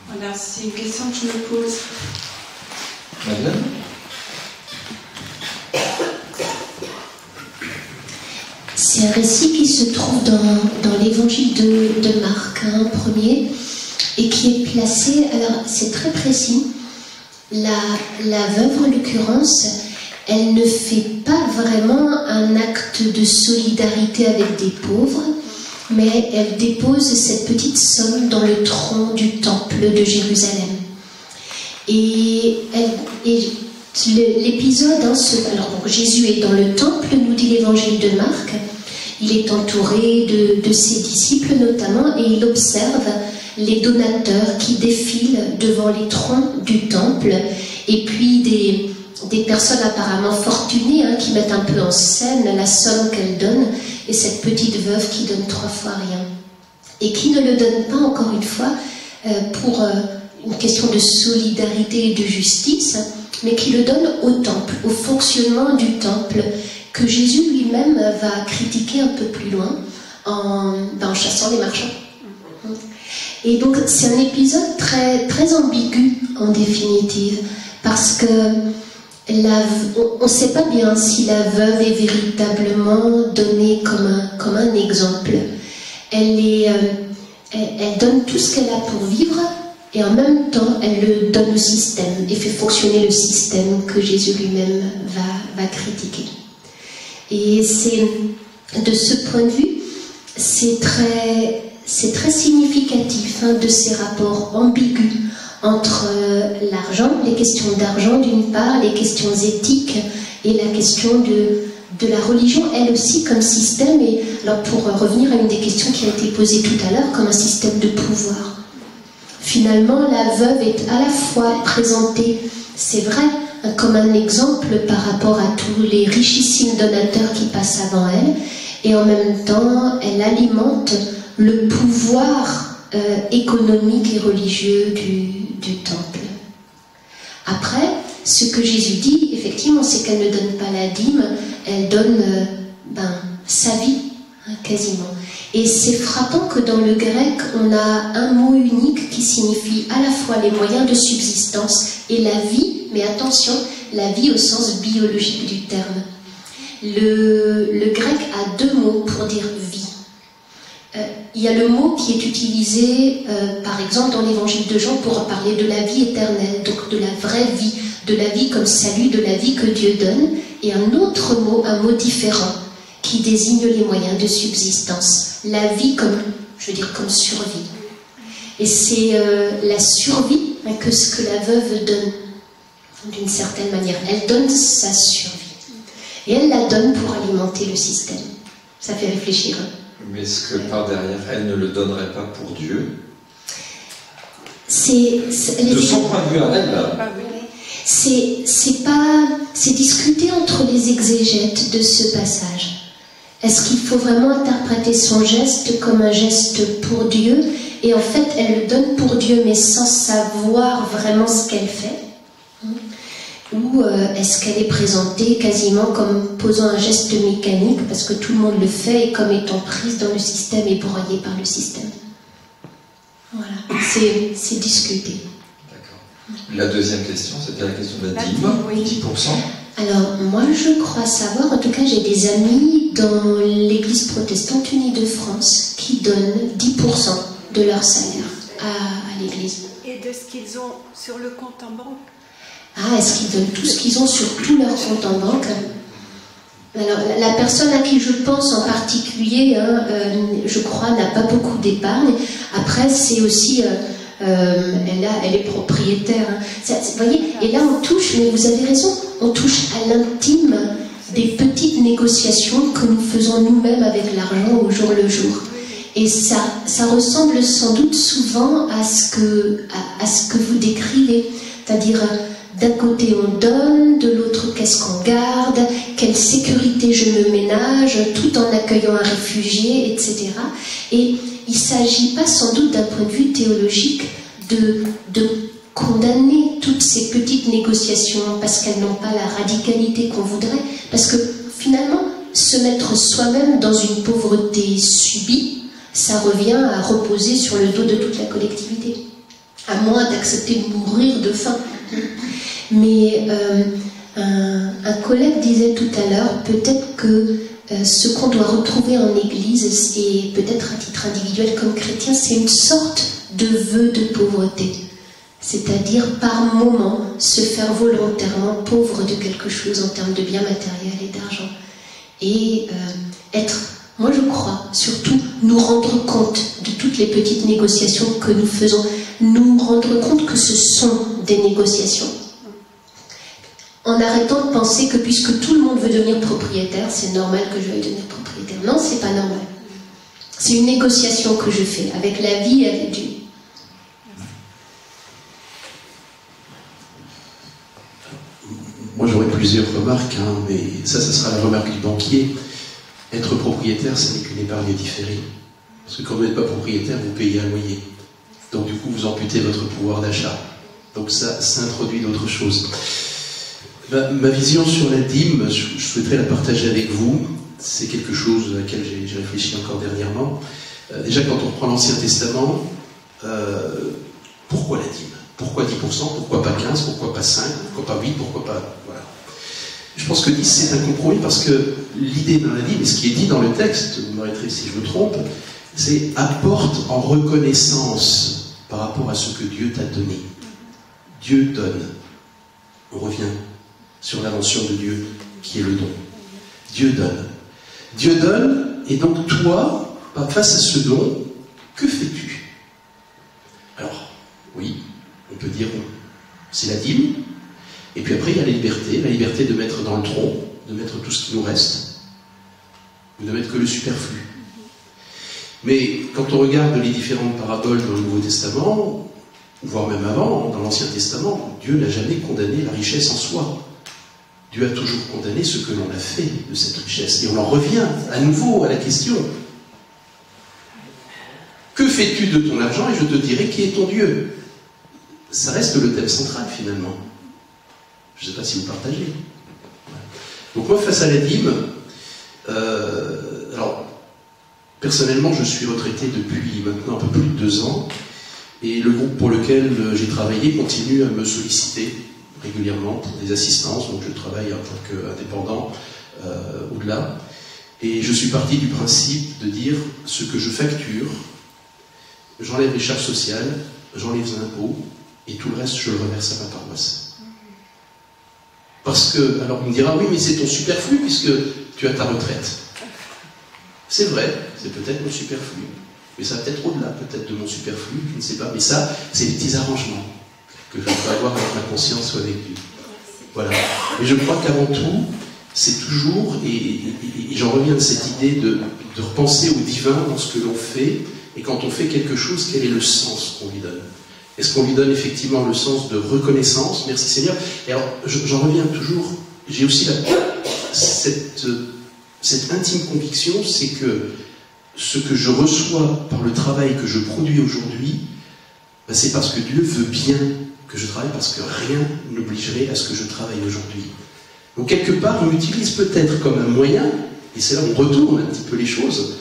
Voilà, c'est une question que je me pose. Madeleine ? C'est un récit qui se trouve dans l'évangile de Marc, premier, et qui est placé, alors c'est très précis, la veuve en l'occurrence, elle ne fait pas vraiment un acte de solidarité avec des pauvres, mais elle dépose cette petite somme dans le tronc du temple de Jérusalem. Et l'épisode, alors donc Jésus est dans le temple, nous dit l'évangile de Marc, il est entouré de ses disciples notamment, et il observe les donateurs qui défilent devant les troncs du temple, et puis des personnes apparemment fortunées qui mettent un peu en scène la somme qu'elles donnent, et cette petite veuve qui donne 3 fois rien, et qui ne le donne pas, encore une fois, pour une question de solidarité et de justice, mais qui le donne au temple, au fonctionnement du temple, que Jésus lui-même va critiquer un peu plus loin en chassant les marchands. Et donc c'est un épisode très, très ambigu en définitive, parce que on ne sait pas bien si la veuve est véritablement donnée comme un exemple. Elle donne tout ce qu'elle a pour vivre, et en même temps elle le donne au système et fait fonctionner le système que Jésus lui-même va critiquer. Et c'est de ce point de vue, c'est très significatif de ces rapports ambigus entre l'argent, les questions d'argent d'une part, les questions éthiques et la question de la religion, elle aussi comme système. Et alors pour revenir à une des questions qui a été posée tout à l'heure, comme un système de pouvoir. Finalement, la veuve est à la fois présentée, c'est vrai, comme un exemple par rapport à tous les richissimes donateurs qui passent avant elle, et en même temps, elle alimente le pouvoir économique et religieux du temple. Après, ce que Jésus dit, effectivement, c'est qu'elle ne donne pas la dîme, elle donne sa vie, quasiment. Et c'est frappant que dans le grec, on a un mot unique qui signifie à la fois les moyens de subsistance et la vie, mais attention, la vie au sens biologique du terme. Le grec a 2 mots pour dire vie. Il y a le mot qui est utilisé, par exemple, dans l'évangile de Jean pour parler de la vie éternelle, donc de la vraie vie, de la vie comme salut, de la vie que Dieu donne, et un autre mot, un mot différent, qui désigne les moyens de subsistance. La vie comme survie. Et c'est la survie que ce que la veuve donne, d'une certaine manière. Elle donne sa survie. Et elle la donne pour alimenter le système. Ça fait réfléchir. Mais est-ce que par derrière, elle ne le donnerait pas pour Dieu? De son point de vue à elle, là. C'est discuté entre les exégètes de ce passage. Est-ce qu'il faut vraiment interpréter son geste comme un geste pour Dieu? Et en fait, elle le donne pour Dieu, mais sans savoir vraiment ce qu'elle fait. ou est-ce qu'elle est présentée quasiment comme posant un geste mécanique parce que tout le monde le fait et comme étant prise dans le système et broyée par le système? Voilà, c'est discuté. D'accord. La deuxième question, c'était la question de la dîme, oui. 10%. Alors, moi, je crois savoir, en tout cas, j'ai des amis dans l'Église protestante unie de France qui donnent 10% de leur salaire à l'Église. Et de ce qu'ils ont sur le compte en banque? Ah, est-ce qu'ils donnent tout ce qu'ils ont sur tout leur compte en banque? Alors, la personne à qui je pense en particulier, je crois, n'a pas beaucoup d'épargne. Après, c'est aussi... elle est propriétaire. Vous voyez, et là on touche, mais vous avez raison, on touche à l'intime des petites négociations que nous faisons nous-mêmes avec l'argent au jour le jour. Et ça ressemble sans doute souvent à ce que vous décrivez. C'est-à-dire, d'un côté on donne, de l'autre qu'est-ce qu'on garde, quelle sécurité je me ménage, tout en accueillant un réfugié, etc. Et il ne s'agit pas sans doute d'un point de vue théologique de condamner toutes ces petites négociations parce qu'elles n'ont pas la radicalité qu'on voudrait. Parce que finalement, se mettre soi-même dans une pauvreté subie, ça revient à reposer sur le dos de toute la collectivité. À moins d'accepter de mourir de faim. Mais un collègue disait tout à l'heure, peut-être que ce qu'on doit retrouver en Église, et peut-être à titre individuel comme chrétien, c'est une sorte de vœu de pauvreté. C'est-à-dire, par moment, se faire volontairement pauvre de quelque chose en termes de biens matériels et d'argent. Et moi je crois, surtout, nous rendre compte de toutes les petites négociations que nous faisons, nous rendre compte que ce sont des négociations. En arrêtant de penser que puisque tout le monde veut devenir propriétaire, c'est normal que je veuille devenir propriétaire. Non, c'est pas normal. C'est une négociation que je fais avec la vie et avec Dieu. Moi j'aurais plusieurs remarques, mais ça sera la remarque du banquier. Être propriétaire, ce n'est qu'une épargne différée. Parce que quand vous n'êtes pas propriétaire, vous payez un loyer. Donc du coup, vous amputez votre pouvoir d'achat. Donc ça introduit d'autres choses. Ma vision sur la dîme, je souhaiterais la partager avec vous. C'est quelque chose à laquelle j'ai réfléchi encore dernièrement. Déjà, quand on prend l'Ancien Testament, pourquoi la dîme? Pourquoi 10%? Pourquoi pas 15%? Pourquoi pas 5%? Pourquoi pas 8%? Pourquoi pas... Voilà. Je pense que 10, c'est un compromis parce que l'idée dans la dîme, et ce qui est dit dans le texte, vous m'arrêterez si je me trompe, c'est apporte en reconnaissance par rapport à ce que Dieu t'a donné. Dieu donne. On revient sur l'invention de Dieu, qui est le don. Dieu donne. Dieu donne, et donc toi, face à ce don, que fais-tu? Alors, oui, on peut dire, c'est la dîme, et puis après il y a la liberté de mettre dans le tronc, de mettre tout ce qui nous reste, ou de mettre que le superflu. Mais quand on regarde les différentes paraboles dans le Nouveau Testament, voire même avant, dans l'Ancien Testament, Dieu n'a jamais condamné la richesse en soi. Dieu a toujours condamné ce que l'on a fait de cette richesse. Et on en revient à nouveau à la question. Que fais-tu de ton argent? Et je te dirai qui est ton Dieu. Ça reste le thème central finalement. Je ne sais pas si vous partagez. Donc moi, face à la dîme, alors, personnellement, je suis retraité depuis maintenant un peu plus de 2 ans. Et le groupe pour lequel j'ai travaillé continue à me solliciter régulièrement pour des assistances, donc je travaille en tant qu'indépendant au-delà. Et je suis parti du principe de dire ce que je facture, j'enlève les charges sociales, j'enlève les impôts, et tout le reste, je le reverse à ma paroisse. Parce que, alors on me dira, oui, mais c'est ton superflu puisque tu as ta retraite. C'est vrai, c'est peut-être mon superflu. Mais ça va peut-être au-delà, peut-être de mon superflu, je ne sais pas. Mais ça, c'est des petits arrangements que je dois avoir avec ma conscience ou avec Dieu. Voilà. Et je crois qu'avant tout, c'est toujours, et j'en reviens de cette idée de repenser au divin dans ce que l'on fait, et quand on fait quelque chose, quel est le sens qu'on lui donne? Est-ce qu'on lui donne effectivement le sens de reconnaissance? Merci Seigneur. Et alors, j'en reviens toujours, j'ai aussi cette intime conviction, c'est que ce que je reçois par le travail que je produis aujourd'hui, c'est parce que Dieu veut bien que je travaille parce que rien n'obligerait à ce que je travaille aujourd'hui. Donc quelque part, il m'utilise peut-être comme un moyen, et c'est là où on retourne un petit peu les choses,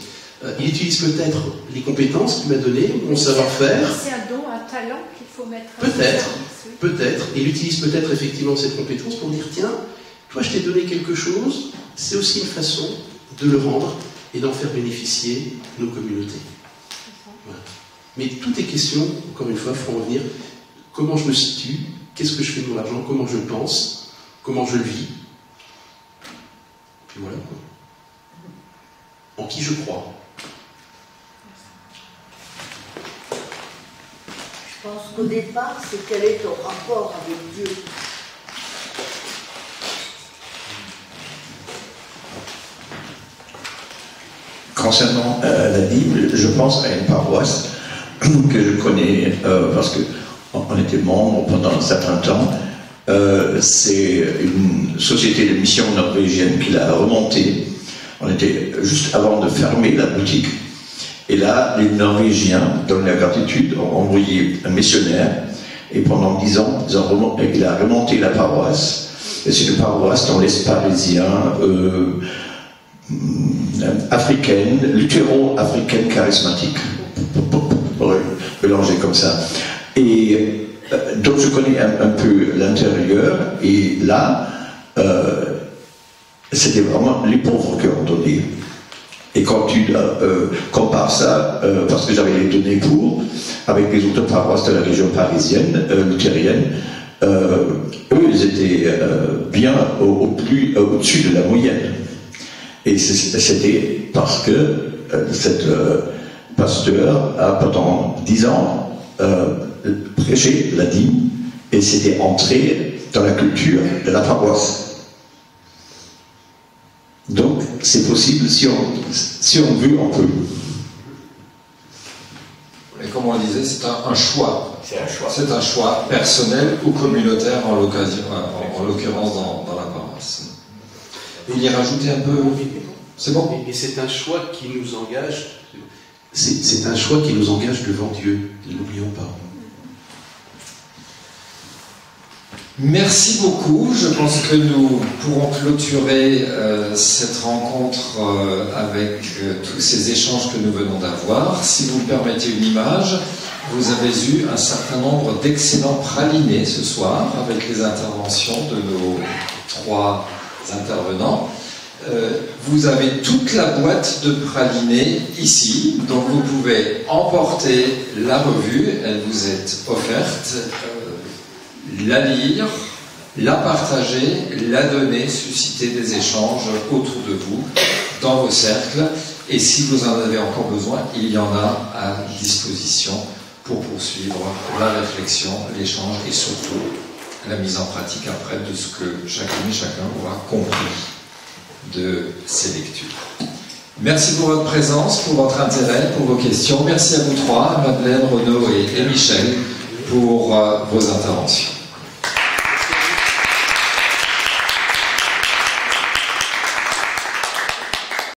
il utilise peut-être les compétences qu'il m'a données, mon savoir-faire. C'est un don, un talent qu'il faut mettre en Peut-être, service, oui. peut-être. Et il utilise peut-être effectivement cette compétence pour dire, tiens, toi je t'ai donné quelque chose, c'est aussi une façon de le rendre et d'en faire bénéficier nos communautés. Voilà. Mais tout est question, encore une fois, il faut revenir, comment je me situe, qu'est-ce que je fais de mon argent, comment je pense, comment je le vis. Puis voilà quoi. En qui je crois. Je pense qu'au départ, c'est quel est ton rapport avec Dieu. Concernant la Bible, je pense à une paroisse que je connais parce qu'on était membre pendant un certain temps. C'est une société de mission norvégienne qui l'a remontée. On était juste avant de fermer la boutique. Et là, les Norvégiens, dans la gratitude, ont envoyé un missionnaire. Et pendant 10 ans, il a remonté la paroisse. Et c'est une paroisse dans l'Est parisien, africaine, luthéro-africaine charismatique. Pour mélanger comme ça. Et donc je connais un peu l'intérieur. Et là, c'était vraiment les pauvres qui ont donné. Et quand tu compares ça, parce que j'avais les données pour, avec les autres paroisses de la région parisienne, luthérienne, eux, ils étaient bien au-dessus de la moyenne. Et c'était parce que cette pasteur a pendant 10 ans prêché la dîme, et c'était entré dans la culture de la paroisse. Donc, c'est possible, si on veut, on peut. Et comme on le disait, c'est un choix. C'est un choix. C'est un choix personnel ou communautaire, en l'occurrence dans la paroisse. Vous y rajoutez un peu? C'est bon? Et c'est un choix qui nous engage. C'est un choix qui nous engage devant Dieu. Ne l'oublions pas. Merci beaucoup. Je pense que nous pourrons clôturer cette rencontre avec tous ces échanges que nous venons d'avoir. Si vous me permettez une image, vous avez eu un certain nombre d'excellents pralinés ce soir avec les interventions de nos 3 intervenants. Vous avez toute la boîte de pralinés ici, donc vous pouvez emporter la revue, elle vous est offerte. La lire, la partager, la donner, susciter des échanges autour de vous, dans vos cercles. Et si vous en avez encore besoin, il y en a à disposition pour poursuivre la réflexion, l'échange et surtout la mise en pratique après de ce que chacune et chacun aura compris de ces lectures. Merci pour votre présence, pour votre intérêt, pour vos questions. Merci à vous 3, Madeleine, Renaud et Michel, pour vos interventions.